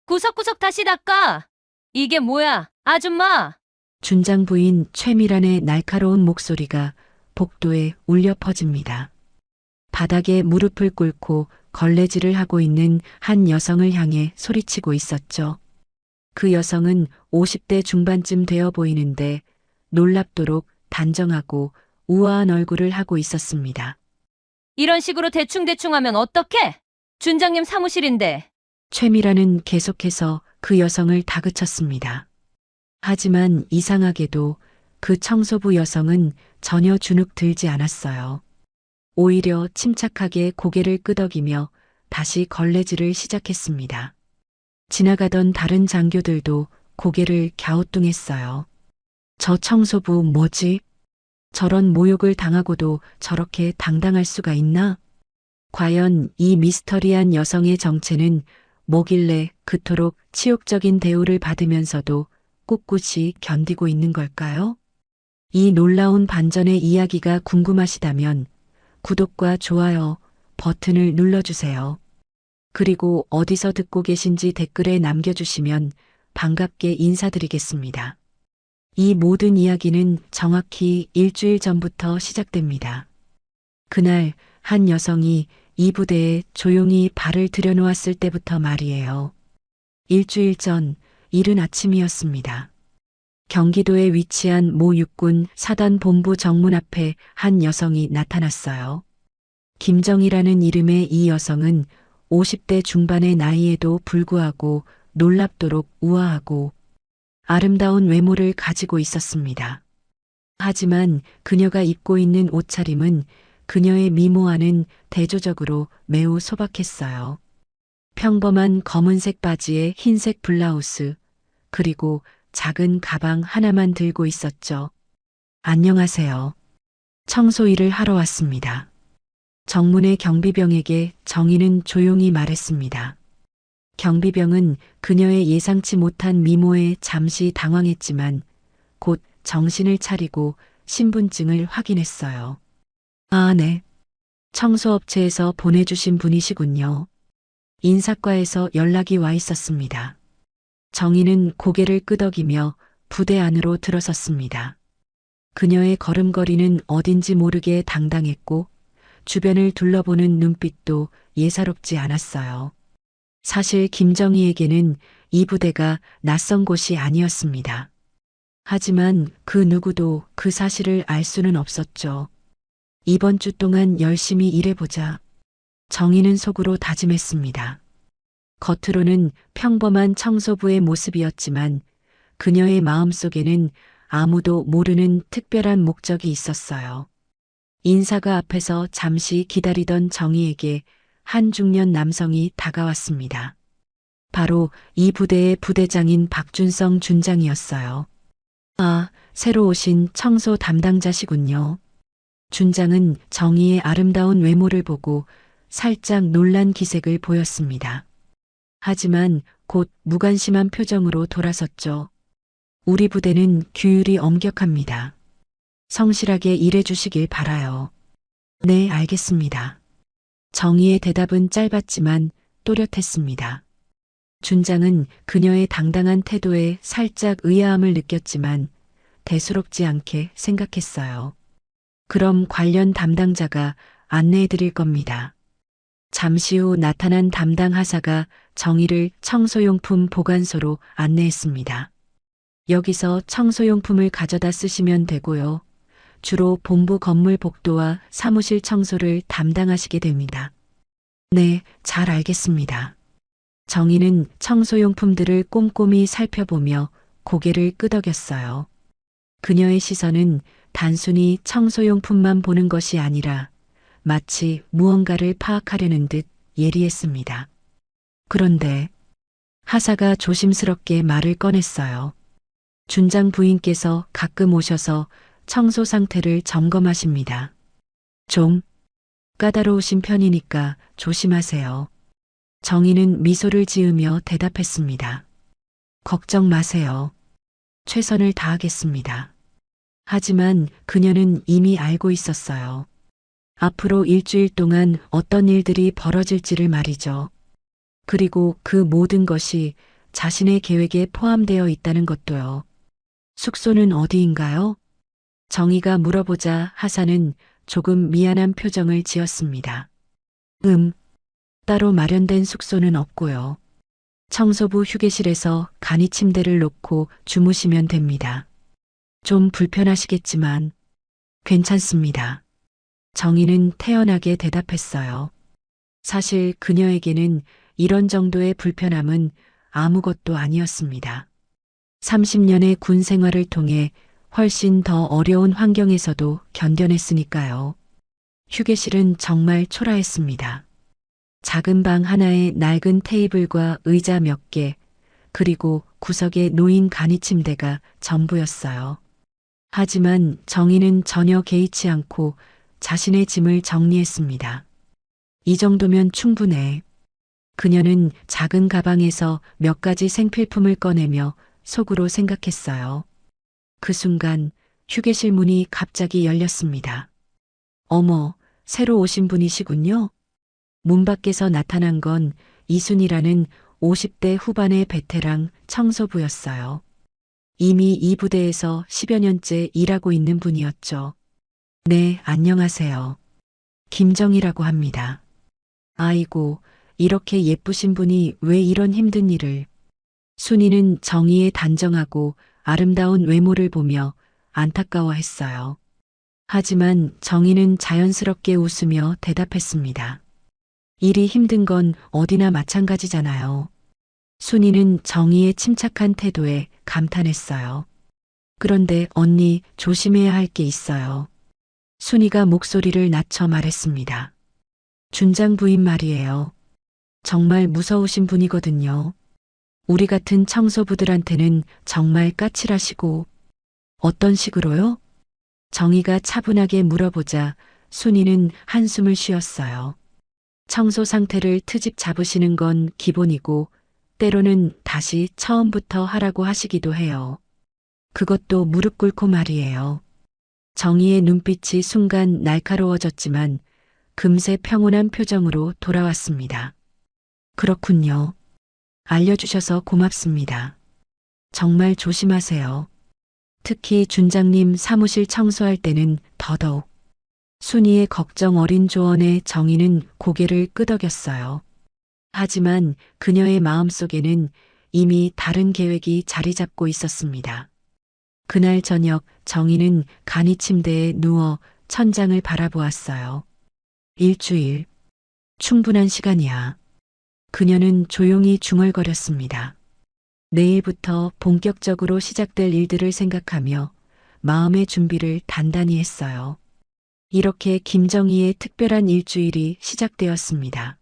구석구석 다시 닦아. 이게 뭐야, 아줌마? 준장 부인 최미란의 날카로운 목소리가 복도에 울려 퍼집니다. 바닥에 무릎을 꿇고 걸레질을 하고 있는 한 여성을 향해 소리치고 있었죠. 그 여성은 50대 중반쯤 되어 보이는데 놀랍도록 단정하고 우아한 얼굴을 하고 있었습니다. 이런 식으로 대충대충 하면 어떡해? 준장님 사무실인데. 최미라는 계속해서 그 여성을 다그쳤습니다. 하지만 이상하게도 그 청소부 여성은 전혀 주눅 들지 않았어요. 오히려 침착하게 고개를 끄덕이며 다시 걸레질을 시작했습니다. 지나가던 다른 장교들도 고개를 갸우뚱했어요. 저 청소부 뭐지? 저런 모욕을 당하고도 저렇게 당당할 수가 있나? 과연 이 미스터리한 여성의 정체는 뭐길래 그토록 치욕적인 대우를 받으면서도 꿋꿋이 견디고 있는 걸까요? 이 놀라운 반전의 이야기가 궁금하시다면 구독과 좋아요 버튼을 눌러주세요. 그리고 어디서 듣고 계신지 댓글에 남겨주시면 반갑게 인사드리겠습니다. 이 모든 이야기는 정확히 일주일 전부터 시작됩니다. 그날 한 여성이 이 부대에 조용히 발을 들여놓았을 때부터 말이에요. 일주일 전 이른 아침이었습니다. 경기도에 위치한 모 육군 사단 본부 정문 앞에 한 여성이 나타났어요. 김정희라는 이름의 이 여성은 50대 중반의 나이에도 불구하고 놀랍도록 우아하고 아름다운 외모를 가지고 있었습니다. 하지만 그녀가 입고 있는 옷차림은 그녀의 미모와는 대조적으로 매우 소박했어요. 평범한 검은색 바지에 흰색 블라우스, 그리고 작은 가방 하나만 들고 있었죠. 안녕하세요. 청소 일을 하러 왔습니다. 정문의 경비병에게 정희는 조용히 말했습니다. 경비병은 그녀의 예상치 못한 미모에 잠시 당황했지만 곧 정신을 차리고 신분증을 확인했어요. 아, 네. 청소업체에서 보내주신 분이시군요. 인사과에서 연락이 와 있었습니다. 정희는 고개를 끄덕이며 부대 안으로 들어섰습니다. 그녀의 걸음걸이는 어딘지 모르게 당당했고 주변을 둘러보는 눈빛도 예사롭지 않았어요. 사실 김정희에게는 이 부대가 낯선 곳이 아니었습니다. 하지만 그 누구도 그 사실을 알 수는 없었죠. 이번 주 동안 열심히 일해보자. 정희는 속으로 다짐했습니다. 겉으로는 평범한 청소부의 모습이었지만 그녀의 마음속에는 아무도 모르는 특별한 목적이 있었어요. 인사가 앞에서 잠시 기다리던 정희에게 한 중년 남성이 다가왔습니다. 바로 이 부대의 부대장인 박준성 준장이었어요. 아, 새로 오신 청소 담당자시군요. 준장은 정희의 아름다운 외모를 보고 살짝 놀란 기색을 보였습니다. 하지만 곧 무관심한 표정으로 돌아섰죠. 우리 부대는 규율이 엄격합니다. 성실하게 일해주시길 바라요. 네, 알겠습니다. 정희의 대답은 짧았지만 또렷했습니다. 준장은 그녀의 당당한 태도에 살짝 의아함을 느꼈지만 대수롭지 않게 생각했어요. 그럼 관련 담당자가 안내해 드릴 겁니다. 잠시 후 나타난 담당 하사가 정희를 청소용품 보관소로 안내했습니다. 여기서 청소용품을 가져다 쓰시면 되고요. 주로 본부 건물 복도와 사무실 청소를 담당하시게 됩니다. 네, 잘 알겠습니다. 정희는 청소용품들을 꼼꼼히 살펴보며 고개를 끄덕였어요. 그녀의 시선은 단순히 청소용품만 보는 것이 아니라 마치 무언가를 파악하려는 듯 예리했습니다. 그런데 하사가 조심스럽게 말을 꺼냈어요. 준장 부인께서 가끔 오셔서 청소 상태를 점검하십니다. 좀 까다로우신 편이니까 조심하세요. 정희는 미소를 지으며 대답했습니다. 걱정 마세요. 최선을 다하겠습니다. 하지만 그녀는 이미 알고 있었어요. 앞으로 일주일 동안 어떤 일들이 벌어질지를 말이죠. 그리고 그 모든 것이 자신의 계획에 포함되어 있다는 것도요. 숙소는 어디인가요? 정희가 물어보자 하사는 조금 미안한 표정을 지었습니다. 따로 마련된 숙소는 없고요. 청소부 휴게실에서 간이 침대를 놓고 주무시면 됩니다. 좀 불편하시겠지만 괜찮습니다. 정희는 태연하게 대답했어요. 사실 그녀에게는 이런 정도의 불편함은 아무것도 아니었습니다. 30년의 군 생활을 통해 훨씬 더 어려운 환경에서도 견뎌냈으니까요. 휴게실은 정말 초라했습니다. 작은 방 하나에 낡은 테이블과 의자 몇 개, 그리고 구석에 놓인 간이 침대가 전부였어요. 하지만 정희는 전혀 개의치 않고 자신의 짐을 정리했습니다. 이 정도면 충분해. 그녀는 작은 가방에서 몇 가지 생필품을 꺼내며 속으로 생각했어요. 그 순간 휴게실 문이 갑자기 열렸습니다. 어머, 새로 오신 분이시군요. 문 밖에서 나타난 건 이순이라는 50대 후반의 베테랑 청소부였어요. 이미 이 부대에서 10여 년째 일하고 있는 분이었죠. 네, 안녕하세요. 김정희라고 합니다. 아이고, 이렇게 예쁘신 분이 왜 이런 힘든 일을. 순이는 정희의 단정하고 아름다운 외모를 보며 안타까워했어요. 하지만 정희는 자연스럽게 웃으며 대답했습니다. 일이 힘든 건 어디나 마찬가지잖아요. 순이는 정희의 침착한 태도에 감탄했어요. 그런데 언니 조심해야 할 게 있어요. 순이가 목소리를 낮춰 말했습니다. 준장 부인 말이에요. 정말 무서우신 분이거든요. 우리 같은 청소부들한테는 정말 까칠하시고. 어떤 식으로요? 정희가 차분하게 물어보자 순이는 한숨을 쉬었어요. 청소 상태를 트집 잡으시는 건 기본이고 때로는 다시 처음부터 하라고 하시기도 해요. 그것도 무릎 꿇고 말이에요. 정희의 눈빛이 순간 날카로워졌지만 금세 평온한 표정으로 돌아왔습니다. 그렇군요. 알려주셔서 고맙습니다. 정말 조심하세요. 특히 준장님 사무실 청소할 때는 더더욱. 순이의 걱정 어린 조언에 정희는 고개를 끄덕였어요. 하지만 그녀의 마음속에는 이미 다른 계획이 자리 잡고 있었습니다. 그날 저녁 정희는 간이 침대에 누워 천장을 바라보았어요. 일주일. 충분한 시간이야. 그녀는 조용히 중얼거렸습니다. 내일부터 본격적으로 시작될 일들을 생각하며 마음의 준비를 단단히 했어요. 이렇게 김정희의 특별한 일주일이 시작되었습니다.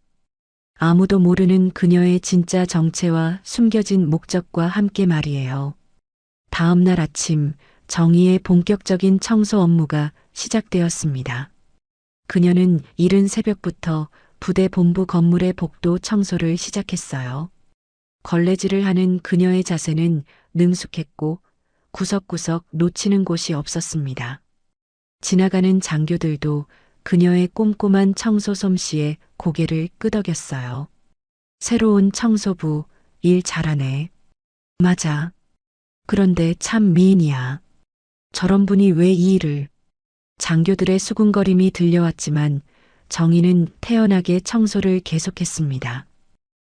아무도 모르는 그녀의 진짜 정체와 숨겨진 목적과 함께 말이에요. 다음 날 아침 정희의 본격적인 청소 업무가 시작되었습니다. 그녀는 이른 새벽부터 부대 본부 건물의 복도 청소를 시작했어요. 걸레질을 하는 그녀의 자세는 능숙했고 구석구석 놓치는 곳이 없었습니다. 지나가는 장교들도 그녀의 꼼꼼한 청소 솜씨에 고개를 끄덕였어요. 새로운 청소부, 일 잘하네. 맞아. 그런데 참 미인이야. 저런 분이 왜 이 일을. 장교들의 수군거림이 들려왔지만 정희는 태연하게 청소를 계속했습니다.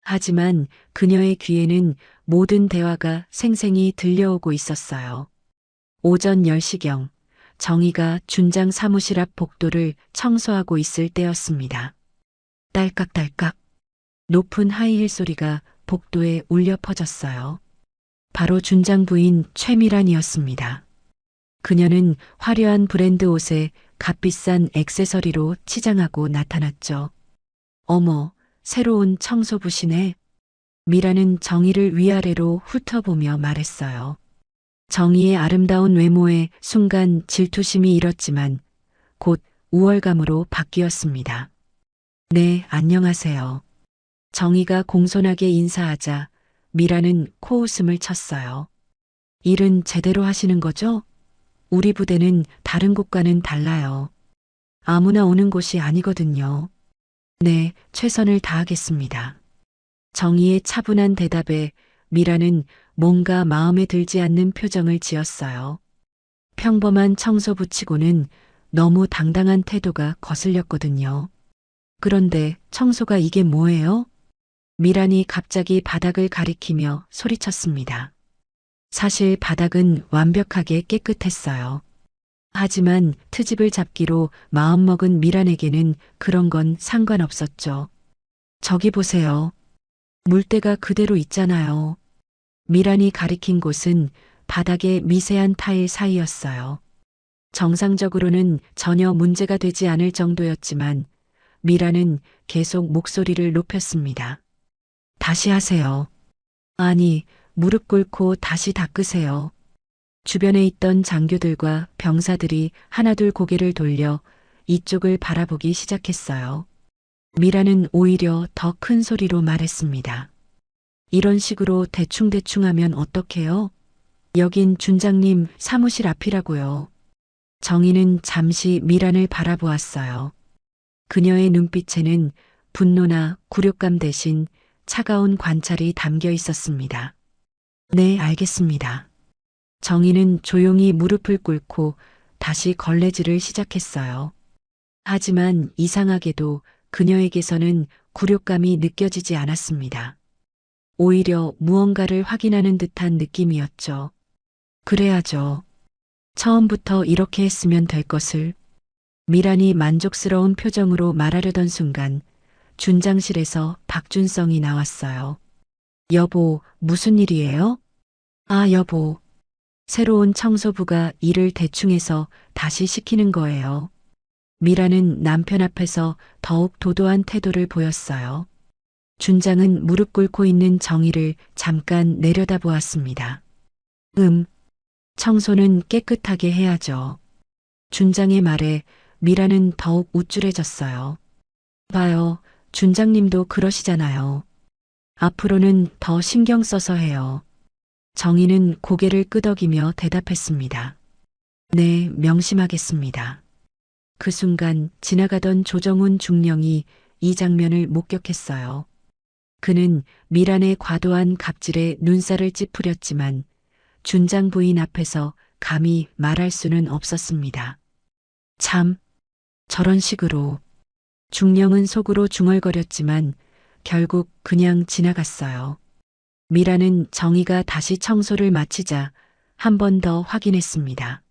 하지만 그녀의 귀에는 모든 대화가 생생히 들려오고 있었어요. 오전 10시경 정희가 준장 사무실 앞 복도를 청소하고 있을 때였습니다. 딸깍딸깍 높은 하이힐 소리가 복도에 울려 퍼졌어요. 바로 준장 부인 최미란이었습니다. 그녀는 화려한 브랜드 옷에 값비싼 액세서리로 치장하고 나타났죠. 어머, 새로운 청소부시네. 미라는 정희를 위아래로 훑어보며 말했어요. 정희의 아름다운 외모에 순간 질투심이 일었지만 곧 우월감으로 바뀌었습니다. 네, 안녕하세요. 정희가 공손하게 인사하자 미라는 코웃음을 쳤어요. 일은 제대로 하시는 거죠? 우리 부대는 다른 곳과는 달라요. 아무나 오는 곳이 아니거든요. 네, 최선을 다하겠습니다. 정희의 차분한 대답에 미라는 뭔가 마음에 들지 않는 표정을 지었어요. 평범한 청소부치고는 너무 당당한 태도가 거슬렸거든요. 그런데 청소가 이게 뭐예요? 미란이 갑자기 바닥을 가리키며 소리쳤습니다. 사실 바닥은 완벽하게 깨끗했어요. 하지만 트집을 잡기로 마음먹은 미란에게는 그런 건 상관없었죠. 저기 보세요. 물때가 그대로 있잖아요. 미란이 가리킨 곳은 바닥의 미세한 타일 사이였어요. 정상적으로는 전혀 문제가 되지 않을 정도였지만 미란은 계속 목소리를 높였습니다. 다시 하세요. 아니, 무릎 꿇고 다시 닦으세요. 주변에 있던 장교들과 병사들이 하나둘 고개를 돌려 이쪽을 바라보기 시작했어요. 미라는 오히려 더 큰 소리로 말했습니다. 이런 식으로 대충대충 하면 어떡해요? 여긴 준장님 사무실 앞이라고요. 정희는 잠시 미란을 바라보았어요. 그녀의 눈빛에는 분노나 굴욕감 대신 차가운 관찰이 담겨 있었습니다. 네, 알겠습니다. 정희는 조용히 무릎을 꿇고 다시 걸레질을 시작했어요. 하지만 이상하게도 그녀에게서는 굴욕감이 느껴지지 않았습니다. 오히려 무언가를 확인하는 듯한 느낌이었죠. 그래야죠. 처음부터 이렇게 했으면 될 것을. 미란이 만족스러운 표정으로 말하려던 순간 준장실에서 박준성이 나왔어요. 여보, 무슨 일이에요? 아, 여보. 새로운 청소부가 일을 대충 해서 다시 시키는 거예요. 미라는 남편 앞에서 더욱 도도한 태도를 보였어요. 준장은 무릎 꿇고 있는 정희를 잠깐 내려다보았습니다. 청소는 깨끗하게 해야죠. 준장의 말에 미라는 더욱 우쭐해졌어요. 봐요, 준장님도 그러시잖아요. 앞으로는 더 신경 써서 해요. 정희는 고개를 끄덕이며 대답했습니다. 네, 명심하겠습니다. 그 순간 지나가던 조정훈 중령이 이 장면을 목격했어요. 그는 미란의 과도한 갑질에 눈살을 찌푸렸지만 준장 부인 앞에서 감히 말할 수는 없었습니다. 참, 저런 식으로. 중령은 속으로 중얼거렸지만 결국 그냥 지나갔어요. 미라는 정희가 다시 청소를 마치자 한 번 더 확인했습니다.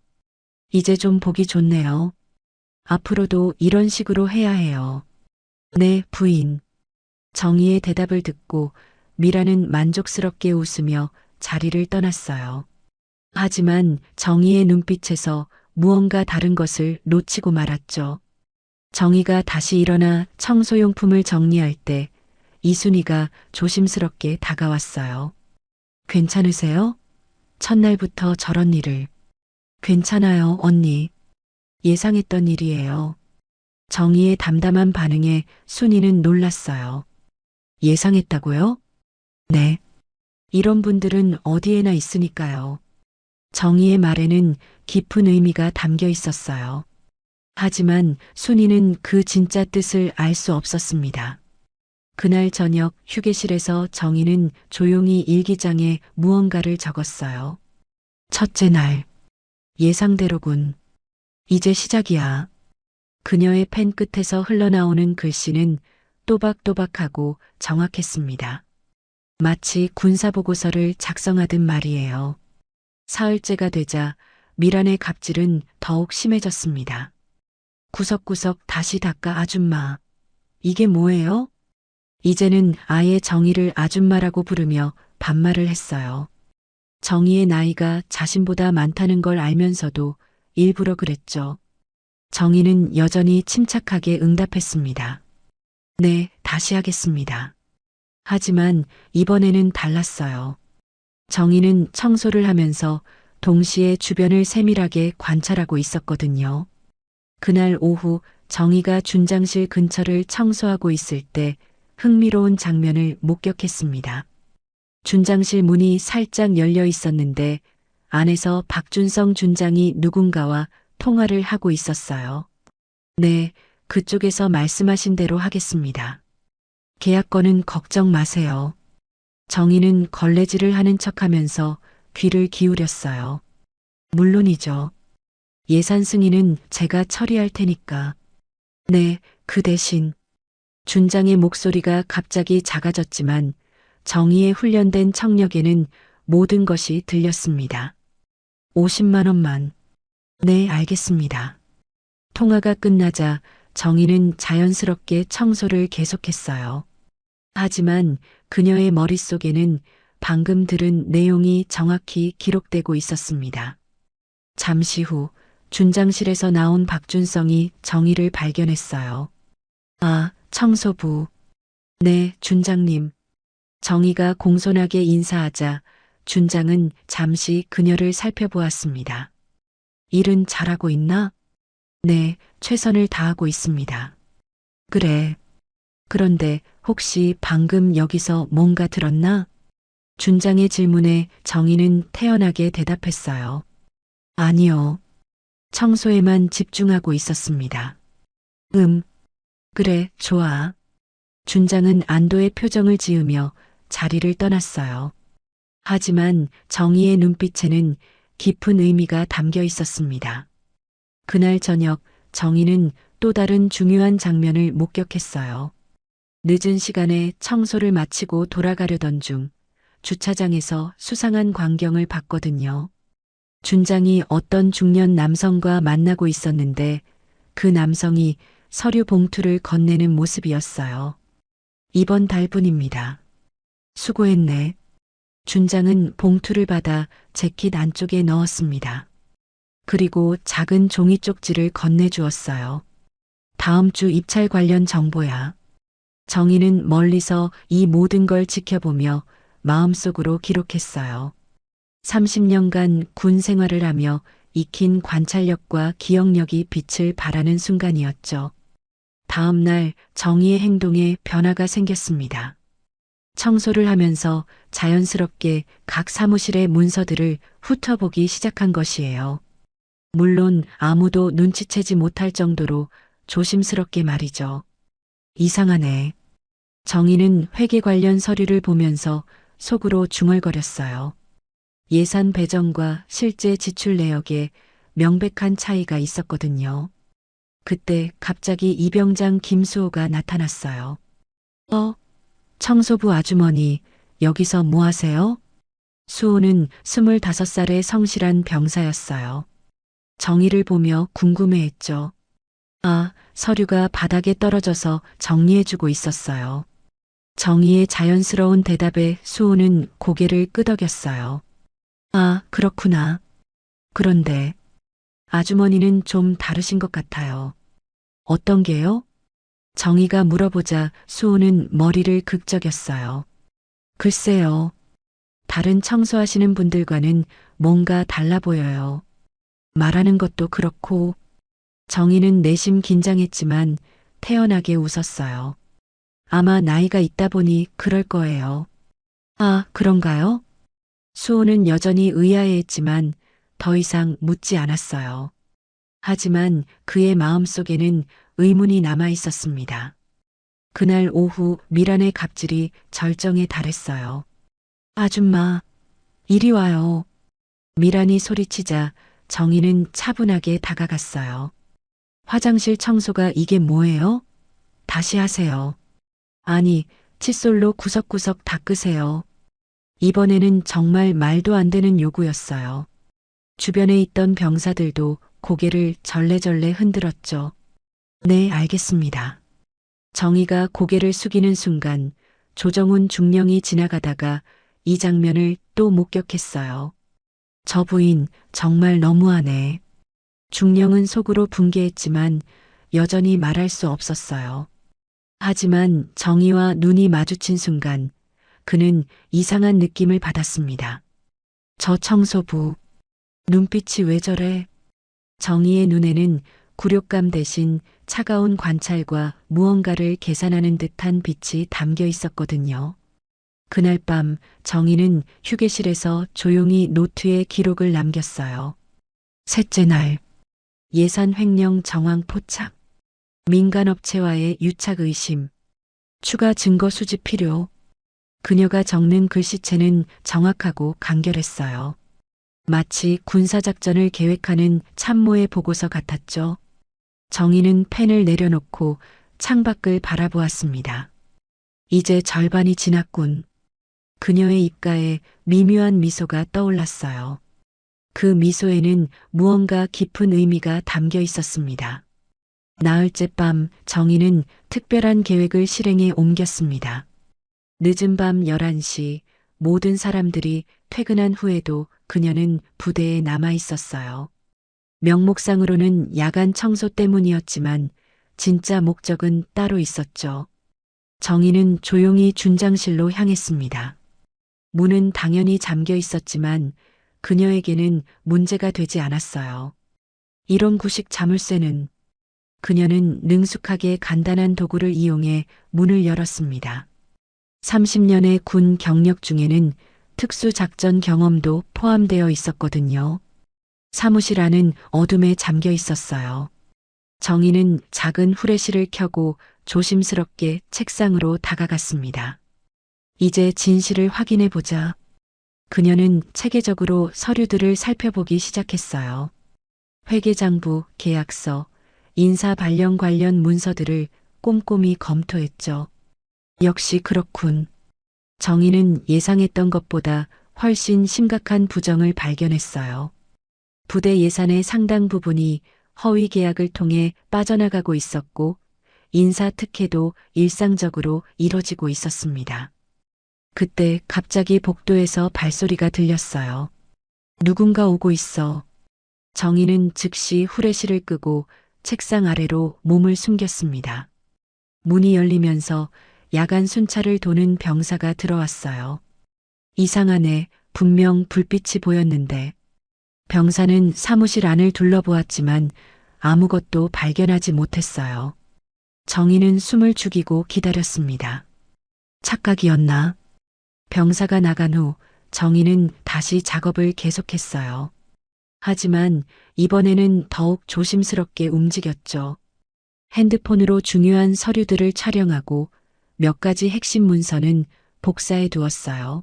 이제 좀 보기 좋네요. 앞으로도 이런 식으로 해야 해요. 네, 부인. 정희의 대답을 듣고 미라는 만족스럽게 웃으며 자리를 떠났어요. 하지만 정희의 눈빛에서 무언가 다른 것을 놓치고 말았죠. 정희가 다시 일어나 청소용품을 정리할 때 이순이가 조심스럽게 다가왔어요. 괜찮으세요? 첫날부터 저런 일을. 괜찮아요, 언니. 예상했던 일이에요. 정희의 담담한 반응에 순이는 놀랐어요. 예상했다고요? 네. 이런 분들은 어디에나 있으니까요. 정희의 말에는 깊은 의미가 담겨 있었어요. 하지만 순이는 그 진짜 뜻을 알 수 없었습니다. 그날 저녁 휴게실에서 정희는 조용히 일기장에 무언가를 적었어요. 첫째 날. 예상대로군. 이제 시작이야. 그녀의 펜 끝에서 흘러나오는 글씨는 또박또박하고 정확했습니다. 마치 군사보고서를 작성하듯 말이에요. 사흘째가 되자 미란의 갑질은 더욱 심해졌습니다. 구석구석 다시 닦아 아줌마. 이게 뭐예요? 이제는 아예 정희를 아줌마라고 부르며 반말을 했어요. 정희의 나이가 자신보다 많다는 걸 알면서도 일부러 그랬죠. 정희는 여전히 침착하게 응답했습니다. 네, 다시 하겠습니다. 하지만 이번에는 달랐어요. 정희는 청소를 하면서 동시에 주변을 세밀하게 관찰하고 있었거든요. 그날 오후 정희가 준장실 근처를 청소하고 있을 때 흥미로운 장면을 목격했습니다. 준장실 문이 살짝 열려 있었는데 안에서 박준성 준장이 누군가와 통화를 하고 있었어요. 네, 그쪽에서 말씀하신 대로 하겠습니다. 계약건은 걱정 마세요. 정희는 걸레질을 하는 척하면서 귀를 기울였어요. 물론이죠. 예산 승인은 제가 처리할 테니까. 네, 그 대신. 준장의 목소리가 갑자기 작아졌지만 정의에 훈련된 청력에는 모든 것이 들렸습니다. 50만 원만. 네, 알겠습니다. 통화가 끝나자 정희는 자연스럽게 청소를 계속했어요. 하지만 그녀의 머릿속에는 방금 들은 내용이 정확히 기록되고 있었습니다. 잠시 후 준장실에서 나온 박준성이 정희를 발견했어요. 아, 청소부. 네, 준장님. 정희가 공손하게 인사하자 준장은 잠시 그녀를 살펴보았습니다. 일은 잘하고 있나? 네, 최선을 다하고 있습니다. 그래. 그런데 혹시 방금 여기서 뭔가 들었나? 준장의 질문에 정희는 태연하게 대답했어요. 아니요. 청소에만 집중하고 있었습니다. 그래, 좋아. 준장은 안도의 표정을 지으며 자리를 떠났어요. 하지만 정희의 눈빛에는 깊은 의미가 담겨 있었습니다. 그날 저녁 정희는 또 다른 중요한 장면을 목격했어요. 늦은 시간에 청소를 마치고 돌아가려던 중 주차장에서 수상한 광경을 봤거든요. 준장이 어떤 중년 남성과 만나고 있었는데 그 남성이 서류 봉투를 건네는 모습이었어요. 이번 달분입니다. 수고했네. 준장은 봉투를 받아 재킷 안쪽에 넣었습니다. 그리고 작은 종이 쪽지를 건네주었어요. 다음 주 입찰 관련 정보야. 정희는 멀리서 이 모든 걸 지켜보며 마음속으로 기록했어요. 30년간 군 생활을 하며 익힌 관찰력과 기억력이 빛을 발하는 순간이었죠. 다음 날 정희의 행동에 변화가 생겼습니다. 청소를 하면서 자연스럽게 각 사무실의 문서들을 훑어보기 시작한 것이에요. 물론 아무도 눈치채지 못할 정도로 조심스럽게 말이죠. 이상하네. 정희는 회계 관련 서류를 보면서 속으로 중얼거렸어요. 예산 배정과 실제 지출 내역에 명백한 차이가 있었거든요. 그때 갑자기 이병장 김수호가 나타났어요. 청소부 아주머니, 여기서 뭐 하세요? 수호는 25살의 성실한 병사였어요. 정희를 보며 궁금해했죠. 아, 서류가 바닥에 떨어져서 정리해주고 있었어요. 정희의 자연스러운 대답에 수호는 고개를 끄덕였어요. 아, 그렇구나. 그런데 아주머니는 좀 다르신 것 같아요. 어떤 게요? 정희가 물어보자 수호는 머리를 극적였어요. 글쎄요. 다른 청소하시는 분들과는 뭔가 달라 보여요. 말하는 것도 그렇고. 정희는 내심 긴장했지만 태연하게 웃었어요. 아마 나이가 있다 보니 그럴 거예요. 아, 그런가요? 수호는 여전히 의아해했지만 더 이상 묻지 않았어요. 하지만 그의 마음속에는 의문이 남아 있었습니다. 그날 오후 미란의 갑질이 절정에 달했어요. 아줌마, 이리 와요. 미란이 소리치자 정희는 차분하게 다가갔어요. 화장실 청소가 이게 뭐예요? 다시 하세요. 아니, 칫솔로 구석구석 닦으세요. 이번에는 정말 말도 안 되는 요구였어요. 주변에 있던 병사들도 고개를 절레절레 흔들었죠. 네, 알겠습니다. 정희가 고개를 숙이는 순간 조정훈 중령이 지나가다가 이 장면을 또 목격했어요. 저 부인 정말 너무하네. 중령은 속으로 분개했지만 여전히 말할 수 없었어요. 하지만 정희와 눈이 마주친 순간 그는 이상한 느낌을 받았습니다. 저 청소부, 눈빛이 왜 저래? 정희의 눈에는 굴욕감 대신 차가운 관찰과 무언가를 계산하는 듯한 빛이 담겨 있었거든요. 그날 밤 정희는 휴게실에서 조용히 노트에 기록을 남겼어요. 셋째 날, 예산 횡령 정황 포착, 민간업체와의 유착 의심, 추가 증거 수집 필요. 그녀가 적는 글씨체는 정확하고 간결했어요. 마치 군사작전을 계획하는 참모의 보고서 같았죠. 정희는 펜을 내려놓고 창밖을 바라보았습니다. 이제 절반이 지났군. 그녀의 입가에 미묘한 미소가 떠올랐어요. 그 미소에는 무언가 깊은 의미가 담겨 있었습니다. 나흘째 밤 정희는 특별한 계획을 실행에 옮겼습니다. 늦은 밤 11시 모든 사람들이 퇴근한 후에도 그녀는 부대에 남아 있었어요. 명목상으로는 야간 청소 때문이었지만 진짜 목적은 따로 있었죠. 정희는 조용히 준장실로 향했습니다. 문은 당연히 잠겨 있었지만 그녀에게는 문제가 되지 않았어요. 이런 구식 자물쇠는 그녀는 능숙하게 간단한 도구를 이용해 문을 열었습니다. 30년의 군 경력 중에는 특수작전 경험도 포함되어 있었거든요. 사무실 안은 어둠에 잠겨 있었어요. 정희는 작은 후레쉬를 켜고 조심스럽게 책상으로 다가갔습니다. 이제 진실을 확인해 보자. 그녀는 체계적으로 서류들을 살펴보기 시작했어요. 회계장부, 계약서, 인사 발령 관련 문서들을 꼼꼼히 검토했죠. 역시 그렇군. 정희는 예상했던 것보다 훨씬 심각한 부정을 발견했어요. 부대 예산의 상당 부분이 허위 계약을 통해 빠져나가고 있었고 인사 특혜도 일상적으로 이뤄지고 있었습니다. 그때 갑자기 복도에서 발소리가 들렸어요. 누군가 오고 있어. 정희는 즉시 후레쉬를 끄고 책상 아래로 몸을 숨겼습니다. 문이 열리면서 야간 순찰을 도는 병사가 들어왔어요. 이상하네. 분명 불빛이 보였는데. 병사는 사무실 안을 둘러보았지만 아무것도 발견하지 못했어요. 정희는 숨을 죽이고 기다렸습니다. 착각이었나? 병사가 나간 후 정희는 다시 작업을 계속했어요. 하지만 이번에는 더욱 조심스럽게 움직였죠. 핸드폰으로 중요한 서류들을 촬영하고 몇 가지 핵심 문서는 복사해 두었어요.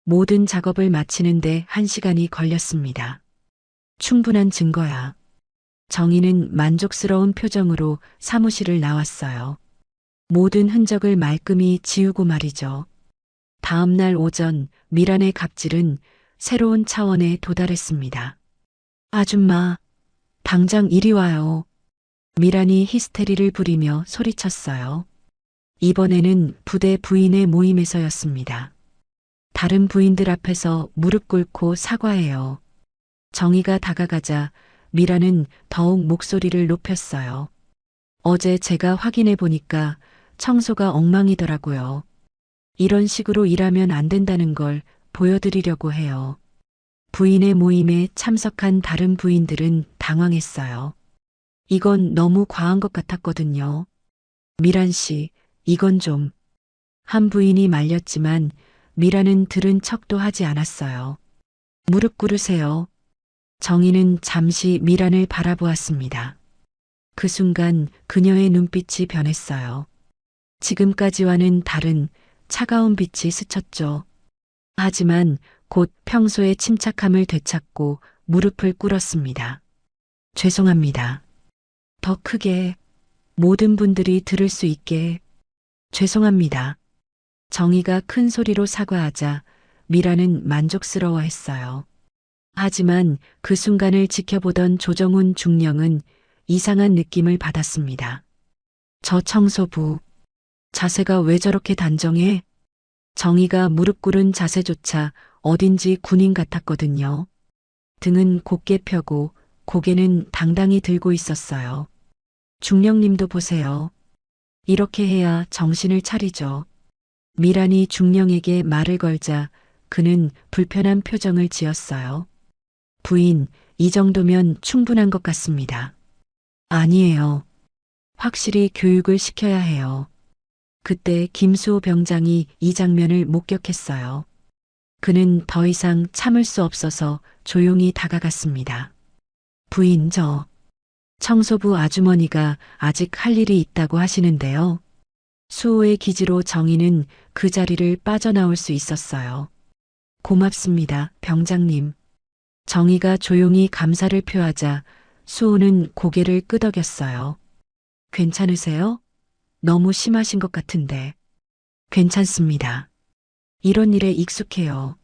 모든 작업을 마치는데 1시간이 걸렸습니다. 충분한 증거야. 정희는 만족스러운 표정으로 사무실을 나왔어요. 모든 흔적을 말끔히 지우고 말이죠. 다음 날 오전 미란의 갑질은 새로운 차원에 도달했습니다. 아줌마, 당장 이리 와요. 미란이 히스테리를 부리며 소리쳤어요. 이번에는 부대 부인의 모임에서였습니다. 다른 부인들 앞에서 무릎 꿇고 사과해요. 정희가 다가가자 미라는 더욱 목소리를 높였어요. 어제 제가 확인해 보니까 청소가 엉망이더라고요. 이런 식으로 일하면 안 된다는 걸 보여드리려고 해요. 부인의 모임에 참석한 다른 부인들은 당황했어요. 이건 너무 과한 것 같았거든요. 미란 씨, 이건 좀. 한 부인이 말렸지만 미라는 들은 척도 하지 않았어요. 무릎 꿇으세요. 정희는 잠시 미란을 바라보았습니다. 그 순간 그녀의 눈빛이 변했어요. 지금까지와는 다른 차가운 빛이 스쳤죠. 하지만 곧 평소의 침착함을 되찾고 무릎을 꿇었습니다. 죄송합니다. 더 크게 모든 분들이 들을 수 있게 죄송합니다. 정희가 큰 소리로 사과하자 미라는 만족스러워했어요. 하지만 그 순간을 지켜보던 조정훈 중령은 이상한 느낌을 받았습니다. 저 청소부, 자세가 왜 저렇게 단정해? 정희가 무릎 꿇은 자세조차 어딘지 군인 같았거든요. 등은 곧게 펴고 고개는 당당히 들고 있었어요. 중령님도 보세요. 이렇게 해야 정신을 차리죠. 미란이 중령에게 말을 걸자 그는 불편한 표정을 지었어요. 부인, 이 정도면 충분한 것 같습니다. 아니에요. 확실히 교육을 시켜야 해요. 그때 김수호 병장이 이 장면을 목격했어요. 그는 더 이상 참을 수 없어서 조용히 다가갔습니다. 부인, 청소부 아주머니가 아직 할 일이 있다고 하시는데요. 수호의 기지로 정희는 그 자리를 빠져나올 수 있었어요. 고맙습니다, 병장님. 정희가 조용히 감사를 표하자 수호는 고개를 끄덕였어요. 괜찮으세요? 너무 심하신 것 같은데. 괜찮습니다. 이런 일에 익숙해요.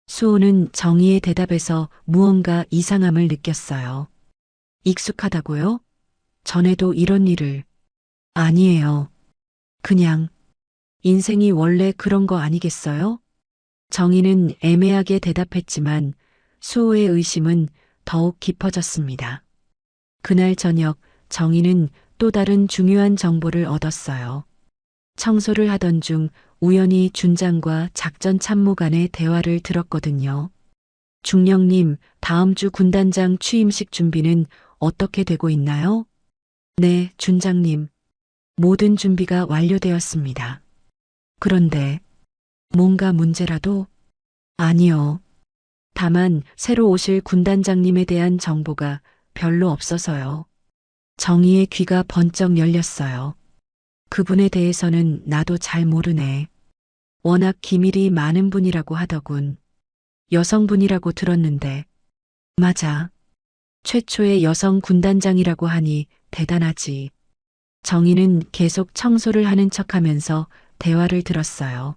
수호는 정희의 대답에서 무언가 이상함을 느꼈어요. 익숙하다고요? 전에도 이런 일을. 아니에요. 그냥 인생이 원래 그런 거 아니겠어요? 정희는 애매하게 대답했지만 수호의 의심은 더욱 깊어졌습니다. 그날 저녁 정희는 또 다른 중요한 정보를 얻었어요. 청소를 하던 중 우연히 준장과 작전 참모 간의 대화를 들었거든요. 중령님, 다음 주 군단장 취임식 준비는 어떻게 되고 있나요? 네, 준장님. 모든 준비가 완료되었습니다. 그런데 뭔가 문제라도? 아니요. 다만 새로 오실 군단장님에 대한 정보가 별로 없어서요. 정희의 귀가 번쩍 열렸어요. 그분에 대해서는 나도 잘 모르네. 워낙 기밀이 많은 분이라고 하더군. 여성분이라고 들었는데. 맞아. 최초의 여성 군단장이라고 하니 대단하지. 정희는 계속 청소를 하는 척하면서 대화를 들었어요.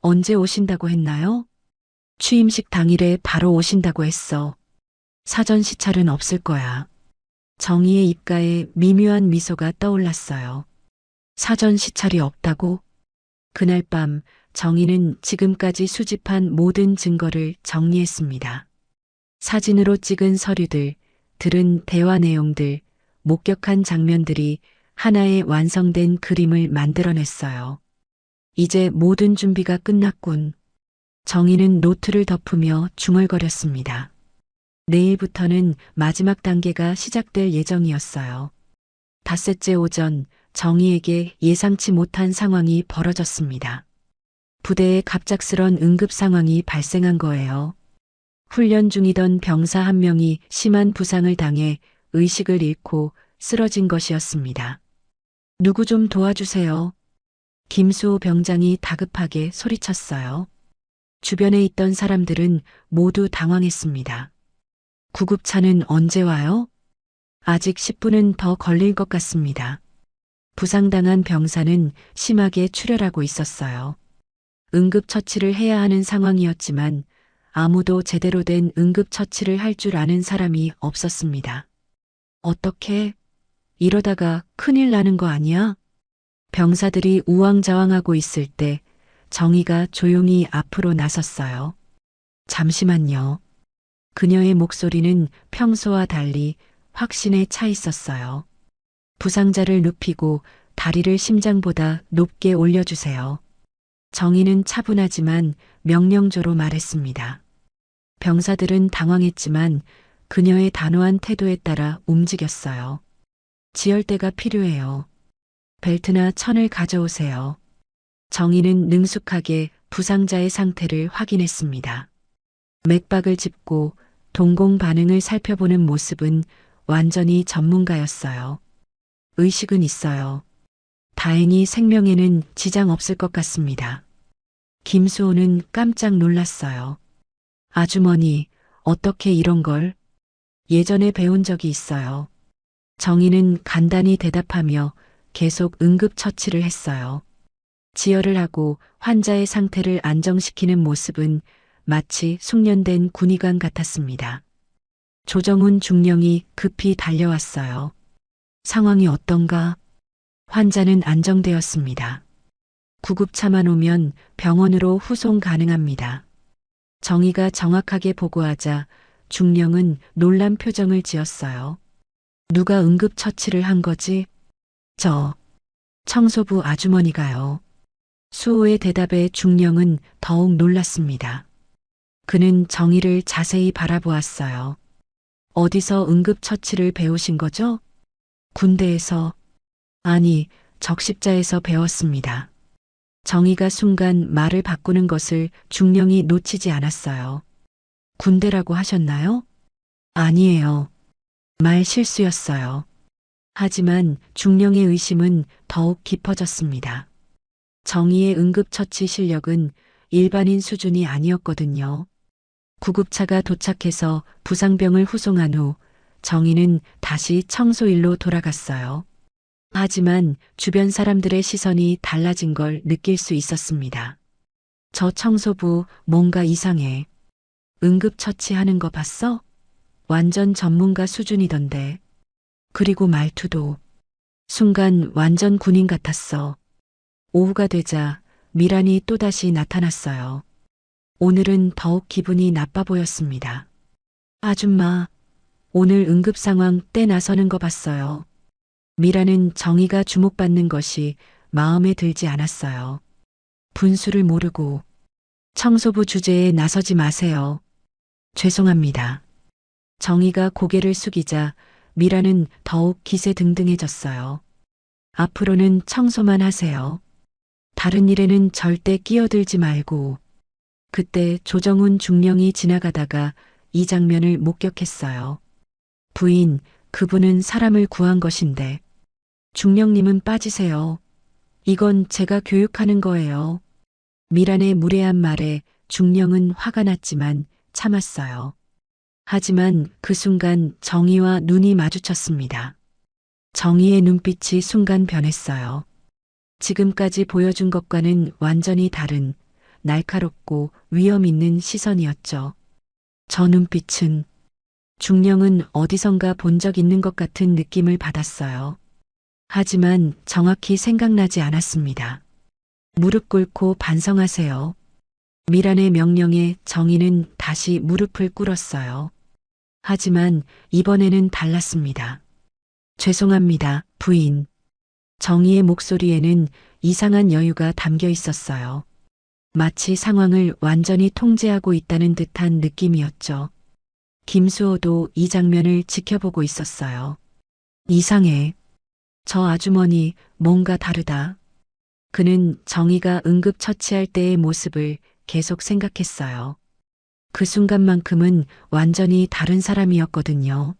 언제 오신다고 했나요? 취임식 당일에 바로 오신다고 했어. 사전 시찰은 없을 거야. 정희의 입가에 미묘한 미소가 떠올랐어요. 사전 시찰이 없다고? 그날 밤 정희는 지금까지 수집한 모든 증거를 정리했습니다. 사진으로 찍은 서류들, 들은 대화 내용들, 목격한 장면들이 하나의 완성된 그림을 만들어냈어요. 이제 모든 준비가 끝났군. 정희는 노트를 덮으며 중얼거렸습니다. 내일부터는 마지막 단계가 시작될 예정이었어요. 닷새째 오전 정희에게 예상치 못한 상황이 벌어졌습니다. 부대에 갑작스런 응급 상황이 발생한 거예요. 훈련 중이던 병사 한 명이 심한 부상을 당해 의식을 잃고 쓰러진 것이었습니다. 누구 좀 도와주세요. 김수호 병장이 다급하게 소리쳤어요. 주변에 있던 사람들은 모두 당황했습니다. 구급차는 언제 와요? 아직 10분은 더 걸릴 것 같습니다. 부상당한 병사는 심하게 출혈하고 있었어요. 응급처치를 해야 하는 상황이었지만 아무도 제대로 된 응급처치를 할 줄 아는 사람이 없었습니다. 어떻게? 이러다가 큰일 나는 거 아니야? 병사들이 우왕좌왕하고 있을 때 정희가 조용히 앞으로 나섰어요. 잠시만요. 그녀의 목소리는 평소와 달리 확신에 차 있었어요. 부상자를 눕히고 다리를 심장보다 높게 올려주세요. 정희는 차분하지만 명령조로 말했습니다. 병사들은 당황했지만 그녀의 단호한 태도에 따라 움직였어요. 지혈대가 필요해요. 벨트나 천을 가져오세요. 정희는 능숙하게 부상자의 상태를 확인했습니다. 맥박을 짚고 동공 반응을 살펴보는 모습은 완전히 전문가였어요. 의식은 있어요. 다행히 생명에는 지장 없을 것 같습니다. 김수호는 깜짝 놀랐어요. 아주머니, 어떻게 이런 걸? 예전에 배운 적이 있어요. 정희는 간단히 대답하며 계속 응급처치를 했어요. 지혈을 하고 환자의 상태를 안정시키는 모습은 마치 숙련된 군의관 같았습니다. 조정훈 중령이 급히 달려왔어요. 상황이 어떤가? 환자는 안정되었습니다. 구급차만 오면 병원으로 후송 가능합니다. 정희가 정확하게 보고하자 중령은 놀란 표정을 지었어요. 누가 응급처치를 한 거지? 청소부 아주머니가요. 수호의 대답에 중령은 더욱 놀랐습니다. 그는 정희를 자세히 바라보았어요. 어디서 응급처치를 배우신 거죠? 군대에서. 아니, 적십자에서 배웠습니다. 정희가 순간 말을 바꾸는 것을 중령이 놓치지 않았어요. 군대라고 하셨나요? 아니에요. 말 실수였어요. 하지만 중령의 의심은 더욱 깊어졌습니다. 정의의 응급처치 실력은 일반인 수준이 아니었거든요. 구급차가 도착해서 부상병을 후송한 후 정의는 다시 청소일로 돌아갔어요. 하지만 주변 사람들의 시선이 달라진 걸 느낄 수 있었습니다. 저 청소부 뭔가 이상해. 응급처치하는 거 봤어? 완전 전문가 수준이던데. 그리고 말투도 순간 완전 군인 같았어. 오후가 되자 미란이 또다시 나타났어요. 오늘은 더욱 기분이 나빠 보였습니다. 아줌마, 오늘 응급 상황 때 나서는 거 봤어요. 미란은 정의가 주목받는 것이 마음에 들지 않았어요. 분수를 모르고 청소부 주제에 나서지 마세요. 죄송합니다. 정의가 고개를 숙이자 미란은 더욱 기세등등해졌어요. 앞으로는 청소만 하세요. 다른 일에는 절대 끼어들지 말고. 그때 조정훈 중령이 지나가다가 이 장면을 목격했어요. 부인, 그분은 사람을 구한 것인데. 중령님은 빠지세요. 이건 제가 교육하는 거예요. 미란의 무례한 말에 중령은 화가 났지만 참았어요. 하지만 그 순간 정의와 눈이 마주쳤습니다. 정의의 눈빛이 순간 변했어요. 지금까지 보여준 것과는 완전히 다른 날카롭고 위험 있는 시선이었죠. 저 눈빛은 중령은 어디선가 본 적 있는 것 같은 느낌을 받았어요. 하지만 정확히 생각나지 않았습니다. 무릎 꿇고 반성하세요. 미란의 명령에 정의는 다시 무릎을 꿇었어요. 하지만 이번에는 달랐습니다. 죄송합니다, 부인. 정의의 목소리에는 이상한 여유가 담겨 있었어요. 마치 상황을 완전히 통제하고 있다는 듯한 느낌이었죠. 김수호도 이 장면을 지켜보고 있었어요. 이상해. 저 아주머니 뭔가 다르다. 그는 정의가 응급처치할 때의 모습을 계속 생각했어요. 그 순간만큼은 완전히 다른 사람이었거든요.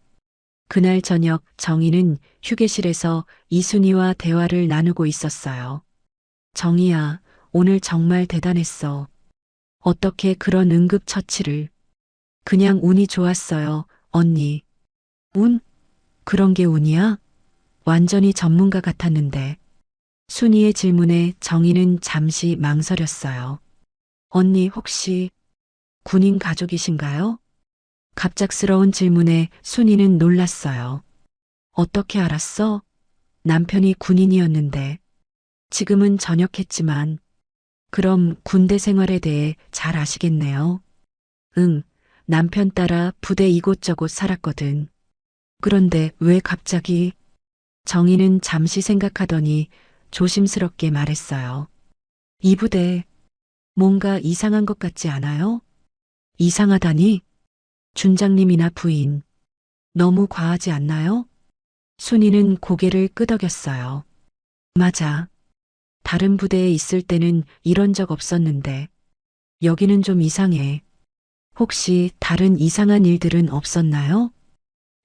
그날 저녁 정의는 휴게실에서 이순희와 대화를 나누고 있었어요. 정의야, 오늘 정말 대단했어. 어떻게 그런 응급처치를. 그냥 운이 좋았어요, 언니. 운? 그런 게 운이야? 완전히 전문가 같았는데. 순이의 질문에 정의는 잠시 망설였어요. 언니 혹시 군인 가족이신가요? 갑작스러운 질문에 순이는 놀랐어요. 어떻게 알았어? 남편이 군인이었는데. 지금은 전역했지만. 그럼 군대 생활에 대해 잘 아시겠네요. 응, 남편 따라 부대 이곳저곳 살았거든. 그런데 왜 갑자기? 정의는 잠시 생각하더니 조심스럽게 말했어요. 이 부대 뭔가 이상한 것 같지 않아요? 이상하다니? 준장님이나 부인. 너무 과하지 않나요? 순이는 고개를 끄덕였어요. 맞아. 다른 부대에 있을 때는 이런 적 없었는데 여기는 좀 이상해. 혹시 다른 이상한 일들은 없었나요?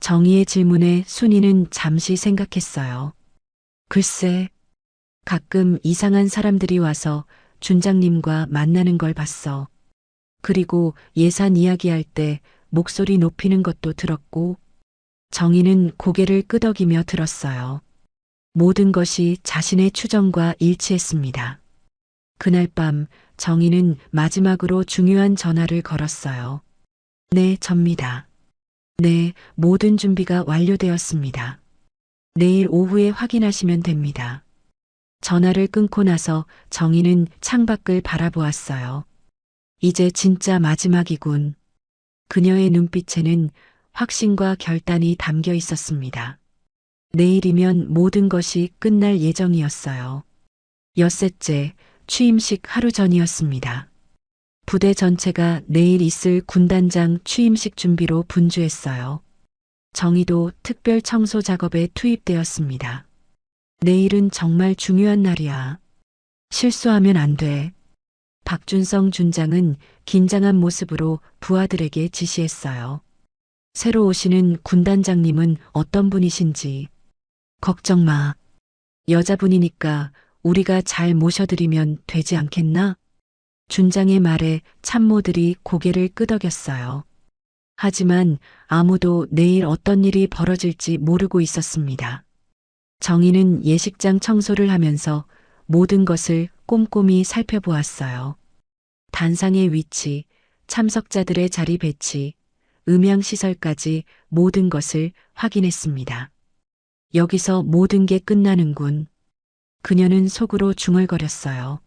정의의 질문에 순이는 잠시 생각했어요. 글쎄, 가끔 이상한 사람들이 와서 준장님과 만나는 걸 봤어. 그리고 예산 이야기할 때 목소리 높이는 것도 들었고. 정의는 고개를 끄덕이며 들었어요. 모든 것이 자신의 추정과 일치했습니다. 그날 밤 정의는 마지막으로 중요한 전화를 걸었어요. 네, 접니다. 네, 모든 준비가 완료되었습니다. 내일 오후에 확인하시면 됩니다. 전화를 끊고 나서 정의는 창밖을 바라보았어요. 이제 진짜 마지막이군. 그녀의 눈빛에는 확신과 결단이 담겨 있었습니다. 내일이면 모든 것이 끝날 예정이었어요. 엿새째 취임식 하루 전이었습니다. 부대 전체가 내일 있을 군단장 취임식 준비로 분주했어요. 정의도 특별 청소 작업에 투입되었습니다. 내일은 정말 중요한 날이야. 실수하면 안 돼. 박준성 준장은 긴장한 모습으로 부하들에게 지시했어요. 새로 오시는 군단장님은 어떤 분이신지. 걱정 마. 여자분이니까 우리가 잘 모셔드리면 되지 않겠나? 준장의 말에 참모들이 고개를 끄덕였어요. 하지만 아무도 내일 어떤 일이 벌어질지 모르고 있었습니다. 정희는 예식장 청소를 하면서 모든 것을 꼼꼼히 살펴보았어요. 단상의 위치, 참석자들의 자리 배치, 음향시설까지 모든 것을 확인했습니다. 여기서 모든 게 끝나는군. 그녀는 속으로 중얼거렸어요.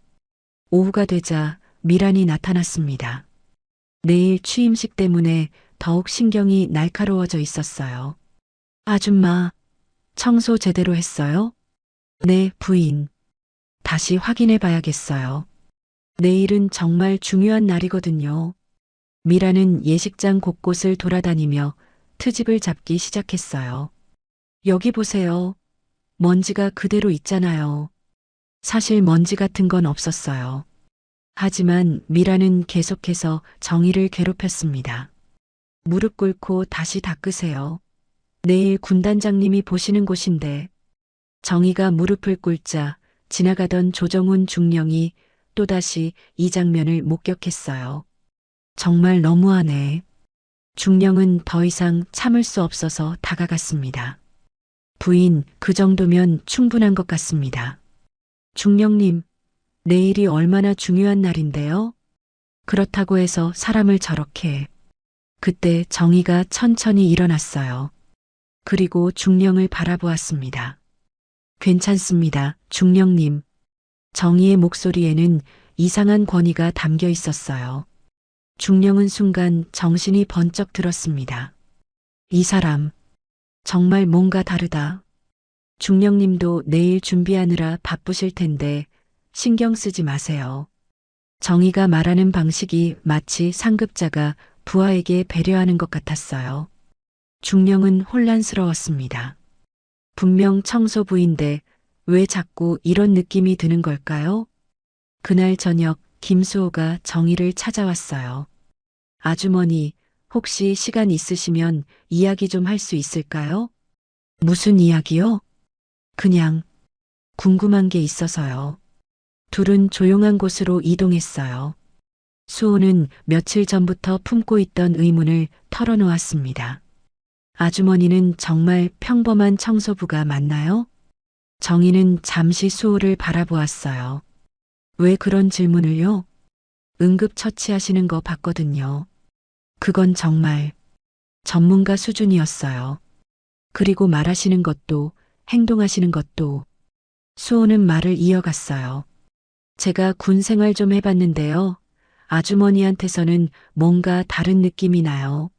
오후가 되자 미란이 나타났습니다. 내일 취임식 때문에 더욱 신경이 날카로워져 있었어요. 아줌마, 청소 제대로 했어요? 네, 부인. 다시 확인해 봐야겠어요. 내일은 정말 중요한 날이거든요. 미라는 예식장 곳곳을 돌아다니며 트집을 잡기 시작했어요. 여기 보세요. 먼지가 그대로 있잖아요. 사실 먼지 같은 건 없었어요. 하지만 미라는 계속해서 정희를 괴롭혔습니다. 무릎 꿇고 다시 닦으세요. 내일 군단장님이 보시는 곳인데. 정희가 무릎을 꿇자 지나가던 조정훈 중령이 또다시 이 장면을 목격했어요. 정말 너무하네. 중령은 더 이상 참을 수 없어서 다가갔습니다. 부인, 그 정도면 충분한 것 같습니다. 중령님, 내일이 얼마나 중요한 날인데요? 그렇다고 해서 사람을 저렇게. 그때 정희가 천천히 일어났어요. 그리고 중령을 바라보았습니다. 괜찮습니다, 중령님. 정희의 목소리에는 이상한 권위가 담겨 있었어요. 중령은 순간 정신이 번쩍 들었습니다. 이 사람, 정말 뭔가 다르다. 중령님도 내일 준비하느라 바쁘실 텐데 신경 쓰지 마세요. 정희가 말하는 방식이 마치 상급자가 부하에게 배려하는 것 같았어요. 중령은 혼란스러웠습니다. 분명 청소부인데 왜 자꾸 이런 느낌이 드는 걸까요? 그날 저녁 김수호가 정희를 찾아왔어요. 아주머니, 혹시 시간 있으시면 이야기 좀 할 수 있을까요? 무슨 이야기요? 그냥 궁금한 게 있어서요. 둘은 조용한 곳으로 이동했어요. 수호는 며칠 전부터 품고 있던 의문을 털어놓았습니다. 아주머니는 정말 평범한 청소부가 맞나요? 정희는 잠시 수호를 바라보았어요. 왜 그런 질문을요? 응급처치하시는 거 봤거든요. 그건 정말 전문가 수준이었어요. 그리고 말하시는 것도 행동하시는 것도. 수호는 말을 이어갔어요. 제가 군 생활 좀 해봤는데요. 아주머니한테서는 뭔가 다른 느낌이 나요.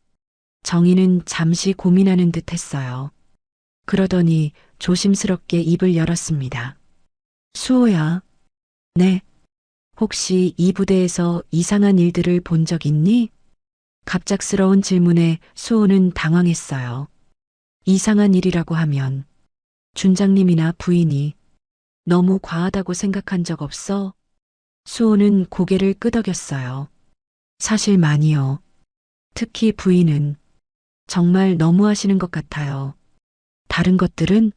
정희는 잠시 고민하는 듯 했어요. 그러더니 조심스럽게 입을 열었습니다. 수호야. 네. 혹시 이 부대에서 이상한 일들을 본 적 있니? 갑작스러운 질문에 수호는 당황했어요. 이상한 일이라고 하면 준장님이나 부인이 너무 과하다고 생각한 적 없어? 수호는 고개를 끄덕였어요. 사실 많이요. 특히 부인은 정말 너무하시는 것 같아요. 다른 것들은?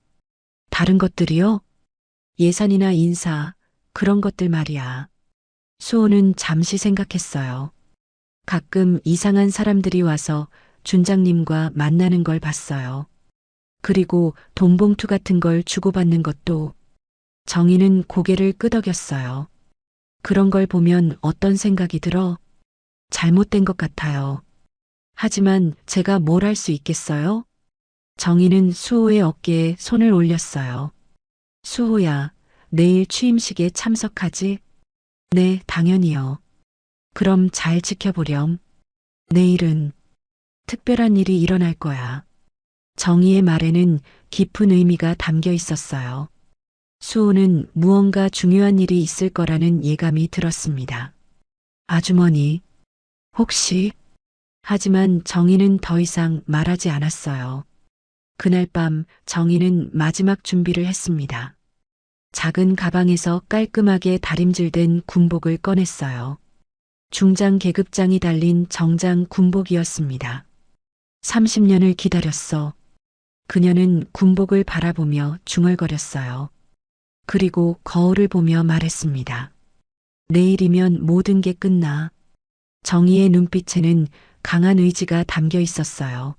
다른 것들이요? 예산이나 인사, 그런 것들 말이야. 수호는 잠시 생각했어요. 가끔 이상한 사람들이 와서 준장님과 만나는 걸 봤어요. 그리고 돈봉투 같은 걸 주고받는 것도. 정희는 고개를 끄덕였어요. 그런 걸 보면 어떤 생각이 들어? 잘못된 것 같아요. 하지만 제가 뭘 할 수 있겠어요? 정희는 수호의 어깨에 손을 올렸어요. 수호야, 내일 취임식에 참석하지? 네, 당연히요. 그럼 잘 지켜보렴. 내일은 특별한 일이 일어날 거야. 정희의 말에는 깊은 의미가 담겨 있었어요. 수호는 무언가 중요한 일이 있을 거라는 예감이 들었습니다. 아주머니, 혹시? 하지만 정희는 더 이상 말하지 않았어요. 그날 밤 정희는 마지막 준비를 했습니다. 작은 가방에서 깔끔하게 다림질된 군복을 꺼냈어요. 중장 계급장이 달린 정장 군복이었습니다. 30년을 기다렸어. 그녀는 군복을 바라보며 중얼거렸어요. 그리고 거울을 보며 말했습니다. 내일이면 모든 게 끝나. 정희의 눈빛에는 강한 의지가 담겨 있었어요.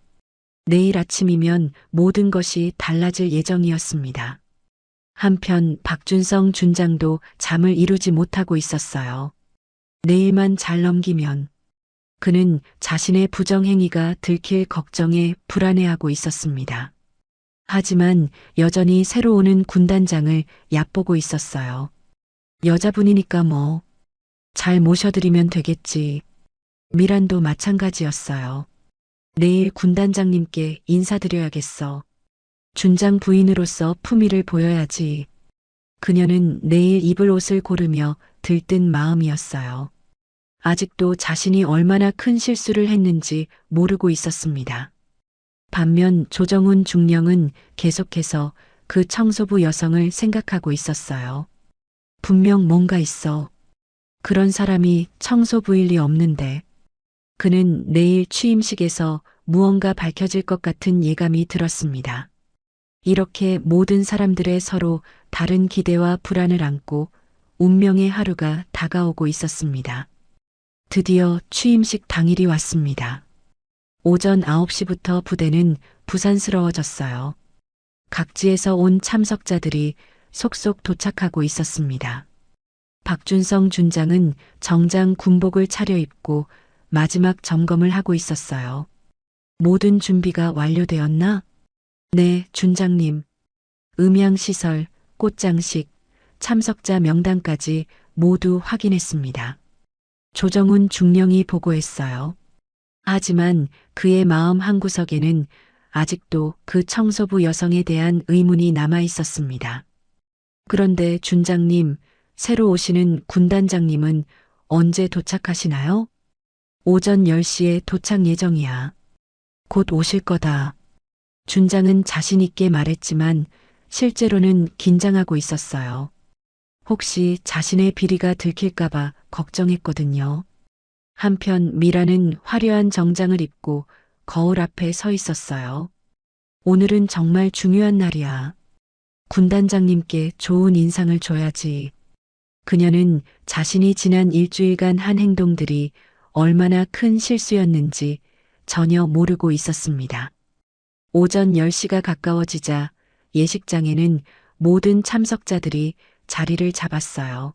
내일 아침이면 모든 것이 달라질 예정이었습니다. 한편 박준성 준장도 잠을 이루지 못하고 있었어요. 내일만 잘 넘기면 그는 자신의 부정행위가 들킬 걱정에 불안해하고 있었습니다. 하지만 여전히 새로 오는 군단장을 얕보고 있었어요. 여자분이니까 뭐 잘 모셔드리면 되겠지. 미란도 마찬가지였어요. 내일 군단장님께 인사드려야겠어. 준장 부인으로서 품위를 보여야지. 그녀는 내일 입을 옷을 고르며 들뜬 마음이었어요. 아직도 자신이 얼마나 큰 실수를 했는지 모르고 있었습니다. 반면 조정훈 중령은 계속해서 그 청소부 여성을 생각하고 있었어요. 분명 뭔가 있어. 그런 사람이 청소부일 리 없는데. 그는 내일 취임식에서 무언가 밝혀질 것 같은 예감이 들었습니다. 이렇게 모든 사람들의 서로 다른 기대와 불안을 안고 운명의 하루가 다가오고 있었습니다. 드디어 취임식 당일이 왔습니다. 오전 9시부터 부대는 부산스러워졌어요. 각지에서 온 참석자들이 속속 도착하고 있었습니다. 박준성 준장은 정장 군복을 차려입고 마지막 점검을 하고 있었어요. 모든 준비가 완료되었나? 네, 준장님. 음향시설, 꽃장식, 참석자 명단까지 모두 확인했습니다. 조정훈 중령이 보고했어요. 하지만 그의 마음 한구석에는 아직도 그 청소부 여성에 대한 의문이 남아 있었습니다. 그런데 준장님, 새로 오시는 군단장님은 언제 도착하시나요? 오전 10시에 도착 예정이야. 곧 오실 거다. 준장은 자신 있게 말했지만 실제로는 긴장하고 있었어요. 혹시 자신의 비리가 들킬까봐 걱정했거든요. 한편 미라는 화려한 정장을 입고 거울 앞에 서 있었어요. 오늘은 정말 중요한 날이야. 군단장님께 좋은 인상을 줘야지. 그녀는 자신이 지난 일주일간 한 행동들이 얼마나 큰 실수였는지 전혀 모르고 있었습니다. 오전 10시가 가까워지자 예식장에는 모든 참석자들이 자리를 잡았어요.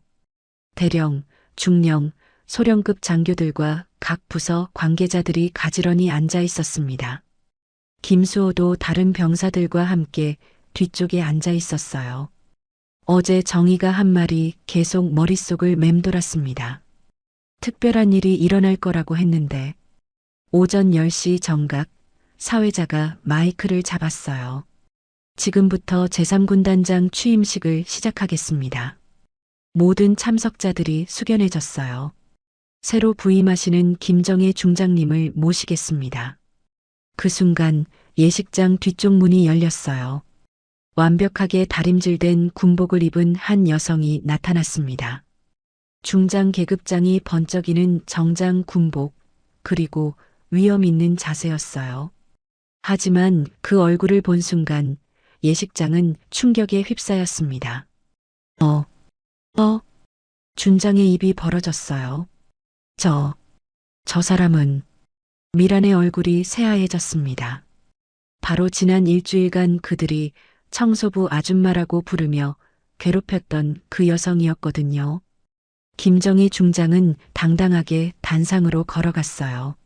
대령, 중령, 소령급 장교들과 각 부서 관계자들이 가지런히 앉아 있었습니다. 김수호도 다른 병사들과 함께 뒤쪽에 앉아 있었어요. 어제 정희가 한 말이 계속 머릿속을 맴돌았습니다. 특별한 일이 일어날 거라고 했는데 오전 10시 정각 사회자가 마이크를 잡았어요. 지금부터 제3군단장 취임식을 시작하겠습니다. 모든 참석자들이 숙연해졌어요. 새로 부임하시는 김정혜 중장님을 모시겠습니다. 그 순간 예식장 뒤쪽 문이 열렸어요. 완벽하게 다림질된 군복을 입은 한 여성이 나타났습니다. 중장 계급장이 번쩍이는 정장 군복, 그리고 위험 있는 자세였어요. 하지만 그 얼굴을 본 순간 예식장은 충격에 휩싸였습니다. 준장의 입이 벌어졌어요. 저 사람은 미란의 얼굴이 새하얘졌습니다. 바로 지난 일주일간 그들이 청소부 아줌마라고 부르며 괴롭혔던 그 여성이었거든요. 김정희 중장은 당당하게 단상으로 걸어갔어요.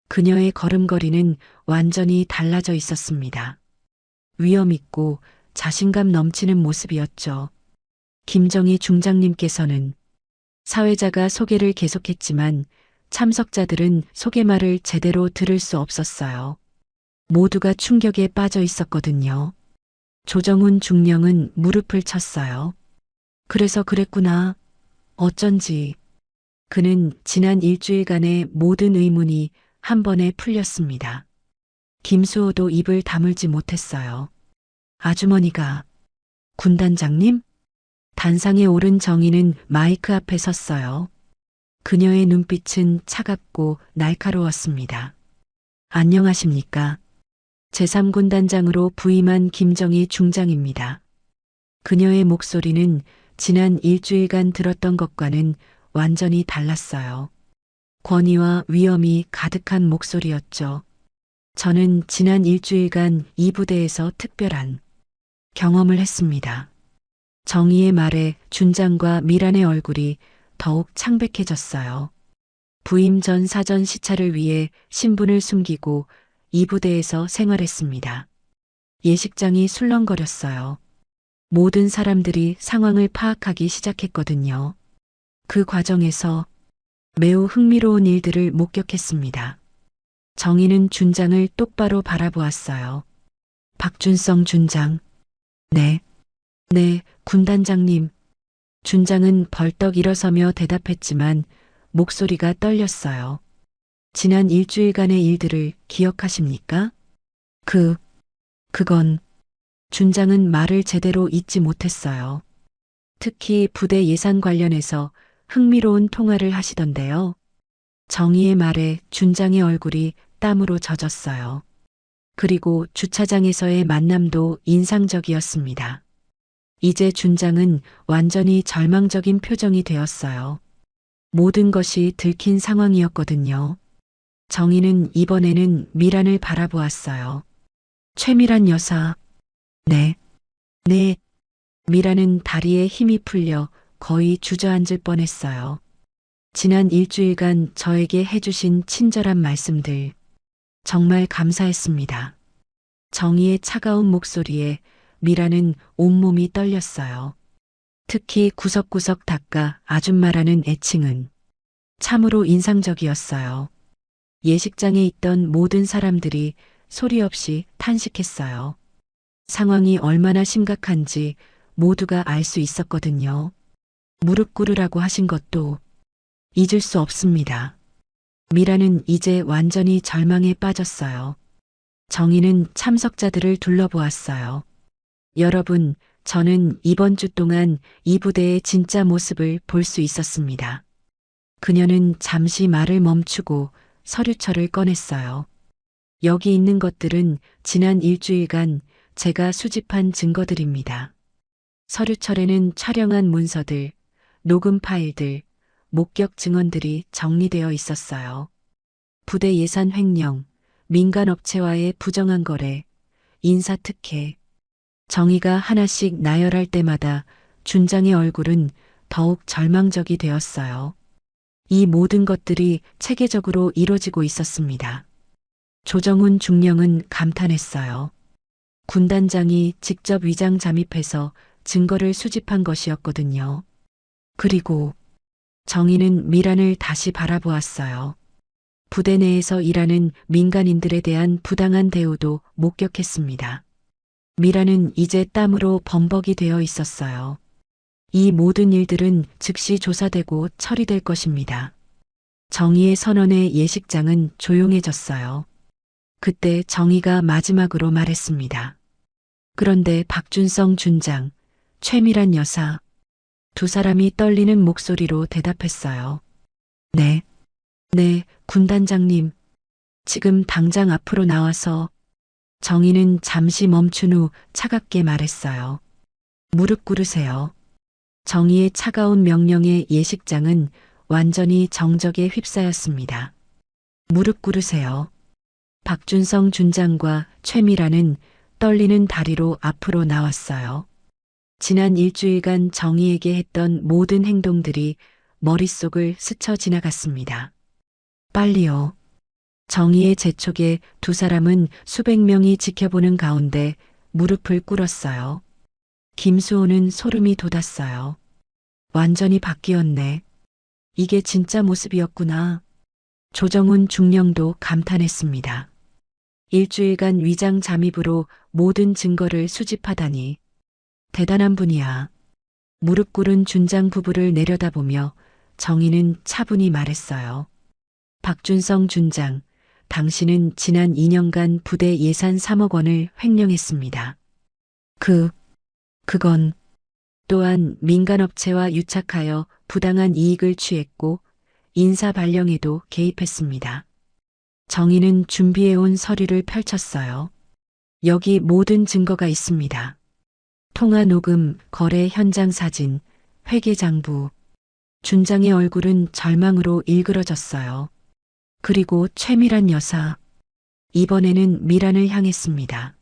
그녀의 걸음걸이는 완전히 달라져 있었습니다. 위험 있고 자신감 넘치는 모습이었죠. 김정희 중장님께서는 사회자가 소개를 계속했지만 참석자들은 소개말을 제대로 들을 수 없었어요. 모두가 충격에 빠져 있었거든요. 조정훈 중령은 무릎을 쳤어요. 그래서 그랬구나. 어쩐지. 그는 지난 일주일간의 모든 의문이 한 번에 풀렸습니다. 김수호도 입을 다물지 못했어요. 아주머니가 군단장님? 단상에 오른 정희는 마이크 앞에 섰어요. 그녀의 눈빛은 차갑고 날카로웠습니다. 안녕하십니까? 제3군단장으로 부임한 김정희 중장입니다. 그녀의 목소리는 지난 일주일간 들었던 것과는 완전히 달랐어요. 권위와 위엄이 가득한 목소리였죠. 저는 지난 일주일간 이 부대에서 특별한 경험을 했습니다. 정의의 말에 준장과 미란의 얼굴이 더욱 창백해졌어요. 부임 전 사전 시찰을 위해 신분을 숨기고 이 부대에서 생활했습니다. 예식장이 술렁거렸어요. 모든 사람들이 상황을 파악하기 시작했거든요. 그 과정에서 매우 흥미로운 일들을 목격했습니다. 정의는 준장을 똑바로 바라보았어요. 박준성 준장. 네, 군단장님. 준장은 벌떡 일어서며 대답했지만 목소리가 떨렸어요. 지난 일주일간의 일들을 기억하십니까? 그건 준장은 말을 제대로 잇지 못했어요. 특히 부대 예산 관련해서 흥미로운 통화를 하시던데요. 정의의 말에 준장의 얼굴이 땀으로 젖었어요. 그리고 주차장에서의 만남도 인상적이었습니다. 이제 준장은 완전히 절망적인 표정이 되었어요. 모든 것이 들킨 상황이었거든요. 정의는 이번에는 미란을 바라보았어요. 최미란 여사. 네. 미란은 다리에 힘이 풀려 거의 주저앉을 뻔했어요. 지난 일주일간 저에게 해주신 친절한 말씀들 정말 감사했습니다. 정의의 차가운 목소리에 미란은 온몸이 떨렸어요. 특히 구석구석 닦아 아줌마라는 애칭은 참으로 인상적이었어요. 예식장에 있던 모든 사람들이 소리 없이 탄식했어요. 상황이 얼마나 심각한지 모두가 알 수 있었거든요. 무릎 꿇으라고 하신 것도 잊을 수 없습니다. 미라는 이제 완전히 절망에 빠졌어요. 정의는 참석자들을 둘러보았어요. 여러분, 저는 이번 주 동안 이 부대의 진짜 모습을 볼 수 있었습니다. 그녀는 잠시 말을 멈추고 서류철을 꺼냈어요. 여기 있는 것들은 지난 일주일간 제가 수집한 증거들입니다. 서류철에는 촬영한 문서들, 녹음 파일들, 목격 증언들이 정리되어 있었어요. 부대 예산 횡령, 민간업체와의 부정한 거래, 인사특혜. 정의가 하나씩 나열할 때마다 준장의 얼굴은 더욱 절망적이 되었어요. 이 모든 것들이 체계적으로 이루어지고 있었습니다. 조정훈 중령은 감탄했어요. 군단장이 직접 위장 잠입해서 증거를 수집한 것이었거든요. 그리고 정의는 미란을 다시 바라보았어요. 부대 내에서 일하는 민간인들에 대한 부당한 대우도 목격했습니다. 미란은 이제 땀으로 범벅이 되어 있었어요. 이 모든 일들은 즉시 조사되고 처리될 것입니다. 정의의 선언에 예식장은 조용해졌어요. 그때 정의가 마지막으로 말했습니다. 그런데 박준성 준장, 최미란 여사, 두 사람이 떨리는 목소리로 대답했어요. 네, 군단장님. 지금 당장 앞으로 나와서. 정의는 잠시 멈춘 후 차갑게 말했어요. 무릎 꿇으세요. 정의의 차가운 명령에 예식장은 완전히 정적에 휩싸였습니다. 무릎 꿇으세요. 박준성 준장과 최미란은 떨리는 다리로 앞으로 나왔어요. 지난 일주일간 정의에게 했던 모든 행동들이 머릿속을 스쳐 지나갔습니다. 빨리요. 정의의 재촉에 두 사람은 수백 명이 지켜보는 가운데 무릎을 꿇었어요. 김수호는 소름이 돋았어요. 완전히 바뀌었네. 이게 진짜 모습이었구나. 조정훈 중령도 감탄했습니다. 일주일간 위장 잠입으로 모든 증거를 수집하다니. 대단한 분이야. 무릎 꿇은 준장 부부를 내려다보며 정의는 차분히 말했어요. 박준성 준장, 당신은 지난 2년간 부대 예산 3억 원을 횡령했습니다. 그건 또한 민간업체와 유착하여 부당한 이익을 취했고 인사 발령에도 개입했습니다. 정의는 준비해온 서류를 펼쳤어요. 여기 모든 증거가 있습니다. 통화 녹음, 거래 현장 사진, 회계장부. 준장의 얼굴은 절망으로 일그러졌어요. 그리고 최미란 여사. 이번에는 미란을 향했습니다.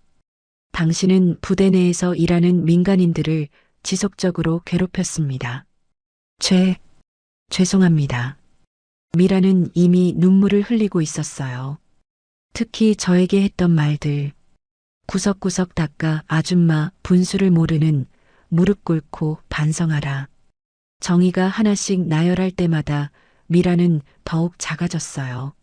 당신은 부대 내에서 일하는 민간인들을 지속적으로 괴롭혔습니다. 죄송합니다. 미란은 이미 눈물을 흘리고 있었어요. 특히 저에게 했던 말들. 구석구석 닦아 아줌마 분수를 모르는 무릎 꿇고 반성하라. 정의가 하나씩 나열할 때마다 미라는 더욱 작아졌어요.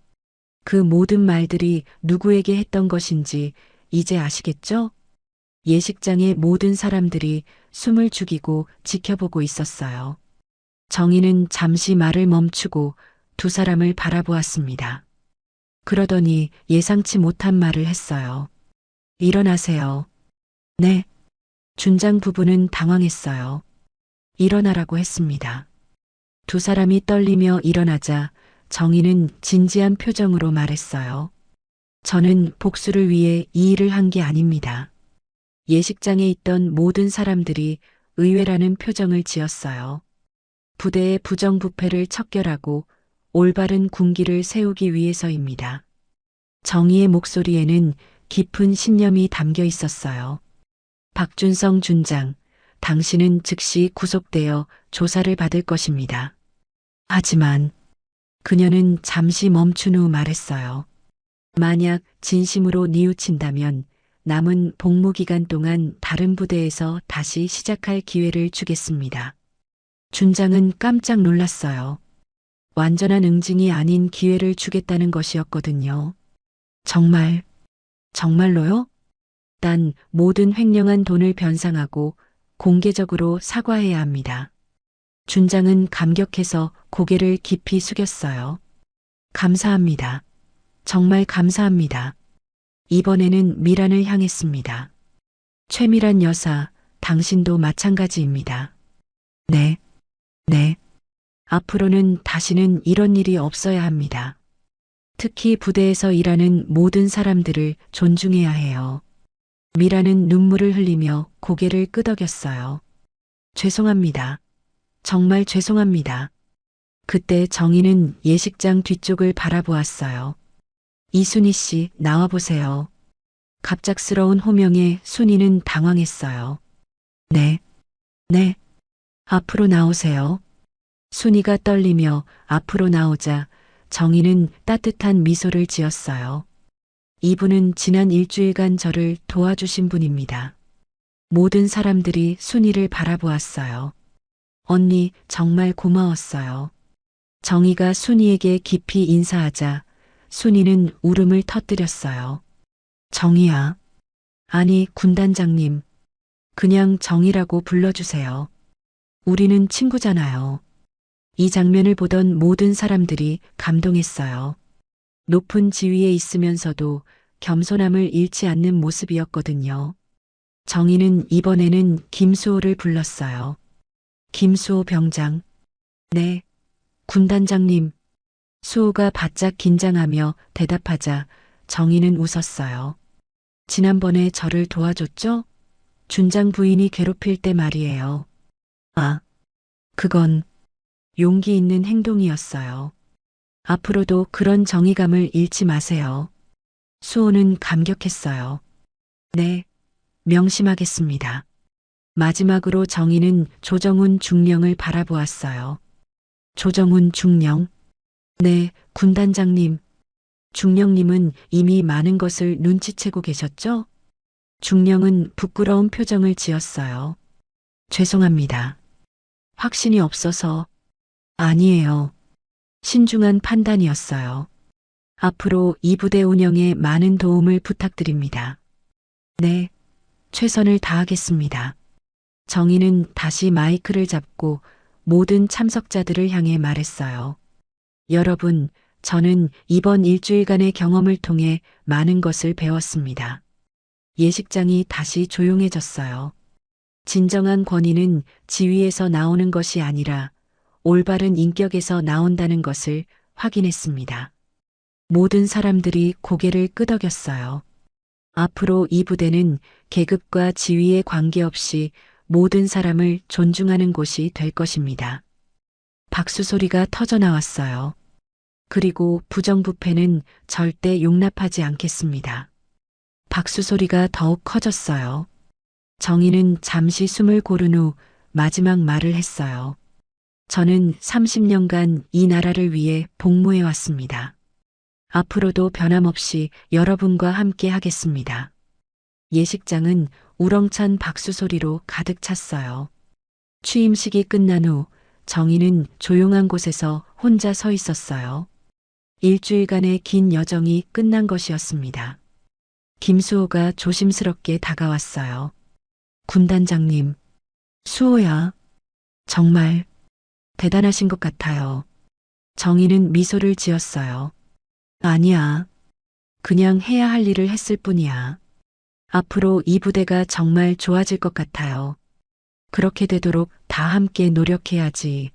그 모든 말들이 누구에게 했던 것인지 이제 아시겠죠? 예식장의 모든 사람들이 숨을 죽이고 지켜보고 있었어요. 정의는 잠시 말을 멈추고 두 사람을 바라보았습니다. 그러더니 예상치 못한 말을 했어요. 일어나세요. 네. 준장 부부는 당황했어요. 일어나라고 했습니다. 두 사람이 떨리며 일어나자 정희는 진지한 표정으로 말했어요. 저는 복수를 위해 이 일을 한 게 아닙니다. 예식장에 있던 모든 사람들이 의외라는 표정을 지었어요. 부대의 부정부패를 척결하고 올바른 군기를 세우기 위해서입니다. 정희의 목소리에는 깊은 신념이 담겨 있었어요. 박준성 준장, 당신은 즉시 구속되어 조사를 받을 것입니다. 하지만 그녀는 잠시 멈춘 후 말했어요. 만약 진심으로 뉘우친다면 남은 복무 기간 동안 다른 부대에서 다시 시작할 기회를 주겠습니다. 준장은 깜짝 놀랐어요. 완전한 응징이 아닌 기회를 주겠다는 것이었거든요. 정말로요? 단 모든 횡령한 돈을 변상하고 공개적으로 사과해야 합니다. 준장은 감격해서 고개를 깊이 숙였어요. 감사합니다. 정말 감사합니다. 이번에는 미란을 향했습니다. 최미란 여사, 당신도 마찬가지입니다. 네. 앞으로는 다시는 이런 일이 없어야 합니다. 특히 부대에서 일하는 모든 사람들을 존중해야 해요. 미라는 눈물을 흘리며 고개를 끄덕였어요. 죄송합니다. 정말 죄송합니다. 그때 정희는 예식장 뒤쪽을 바라보았어요. 이순희 씨, 나와보세요. 갑작스러운 호명에 순희는 당황했어요. 네. 앞으로 나오세요. 순희가 떨리며 앞으로 나오자 정희는 따뜻한 미소를 지었어요. 이분은 지난 일주일간 저를 도와주신 분입니다. 모든 사람들이 순희를 바라보았어요. 언니, 정말 고마웠어요. 정희가 순희에게 깊이 인사하자 순희는 울음을 터뜨렸어요. 정희야. 아니, 군단장님. 그냥 정희라고 불러주세요. 우리는 친구잖아요. 이 장면을 보던 모든 사람들이 감동했어요. 높은 지위에 있으면서도 겸손함을 잃지 않는 모습이었거든요. 정희는 이번에는 김수호를 불렀어요. 김수호 병장. 네. 군단장님. 수호가 바짝 긴장하며 대답하자 정희는 웃었어요. 지난번에 저를 도와줬죠? 준장 부인이 괴롭힐 때 말이에요. 아, 그건 용기 있는 행동이었어요. 앞으로도 그런 정의감을 잃지 마세요. 수호는 감격했어요. 네, 명심하겠습니다. 마지막으로 정희는 조정훈 중령을 바라보았어요. 조정훈 중령? 네, 군단장님. 중령님은 이미 많은 것을 눈치채고 계셨죠? 중령은 부끄러운 표정을 지었어요. 죄송합니다. 확신이 없어서. 아니에요. 신중한 판단이었어요. 앞으로 이 부대 운영에 많은 도움을 부탁드립니다. 네, 최선을 다하겠습니다. 정희는 다시 마이크를 잡고 모든 참석자들을 향해 말했어요. 여러분, 저는 이번 일주일간의 경험을 통해 많은 것을 배웠습니다. 예식장이 다시 조용해졌어요. 진정한 권위는 지위에서 나오는 것이 아니라 올바른 인격에서 나온다는 것을 확인했습니다. 모든 사람들이 고개를 끄덕였어요. 앞으로 이 부대는 계급과 지위에 관계없이 모든 사람을 존중하는 곳이 될 것입니다. 박수 소리가 터져 나왔어요. 그리고 부정부패는 절대 용납하지 않겠습니다. 박수 소리가 더욱 커졌어요. 정희는 잠시 숨을 고른 후 마지막 말을 했어요. 저는 30년간 이 나라를 위해 복무해 왔습니다. 앞으로도 변함없이 여러분과 함께 하겠습니다. 예식장은 우렁찬 박수 소리로 가득 찼어요. 취임식이 끝난 후 정희는 조용한 곳에서 혼자 서 있었어요. 일주일간의 긴 여정이 끝난 것이었습니다. 김수호가 조심스럽게 다가왔어요. 군단장님, 수호야. 정말 대단하신 것 같아요. 정희는 미소를 지었어요. 아니야. 그냥 해야 할 일을 했을 뿐이야. 앞으로 이 부대가 정말 좋아질 것 같아요. 그렇게 되도록 다 함께 노력해야지.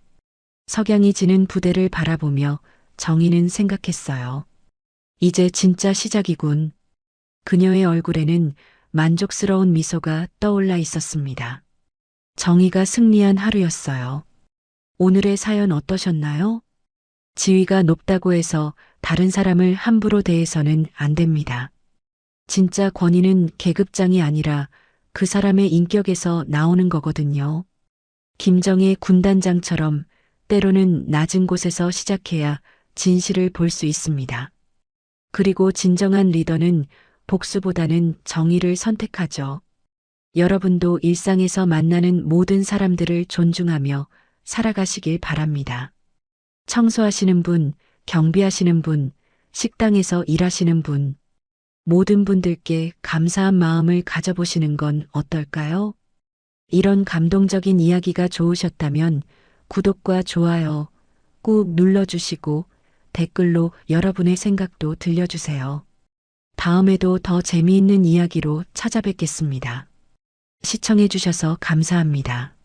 석양이 지는 부대를 바라보며 정희는 생각했어요. 이제 진짜 시작이군. 그녀의 얼굴에는 만족스러운 미소가 떠올라 있었습니다. 정희가 승리한 하루였어요. 오늘의 사연 어떠셨나요? 지위가 높다고 해서 다른 사람을 함부로 대해서는 안 됩니다. 진짜 권위는 계급장이 아니라 그 사람의 인격에서 나오는 거거든요. 김정의 군단장처럼 때로는 낮은 곳에서 시작해야 진실을 볼 수 있습니다. 그리고 진정한 리더는 복수보다는 정의를 선택하죠. 여러분도 일상에서 만나는 모든 사람들을 존중하며 살아가시길 바랍니다. 청소하시는 분, 경비하시는 분, 식당에서 일하시는 분, 모든 분들께 감사한 마음을 가져보시는 건 어떨까요? 이런 감동적인 이야기가 좋으셨다면 구독과 좋아요 꾹 눌러주시고 댓글로 여러분의 생각도 들려주세요. 다음에도 더 재미있는 이야기로 찾아뵙겠습니다. 시청해주셔서 감사합니다.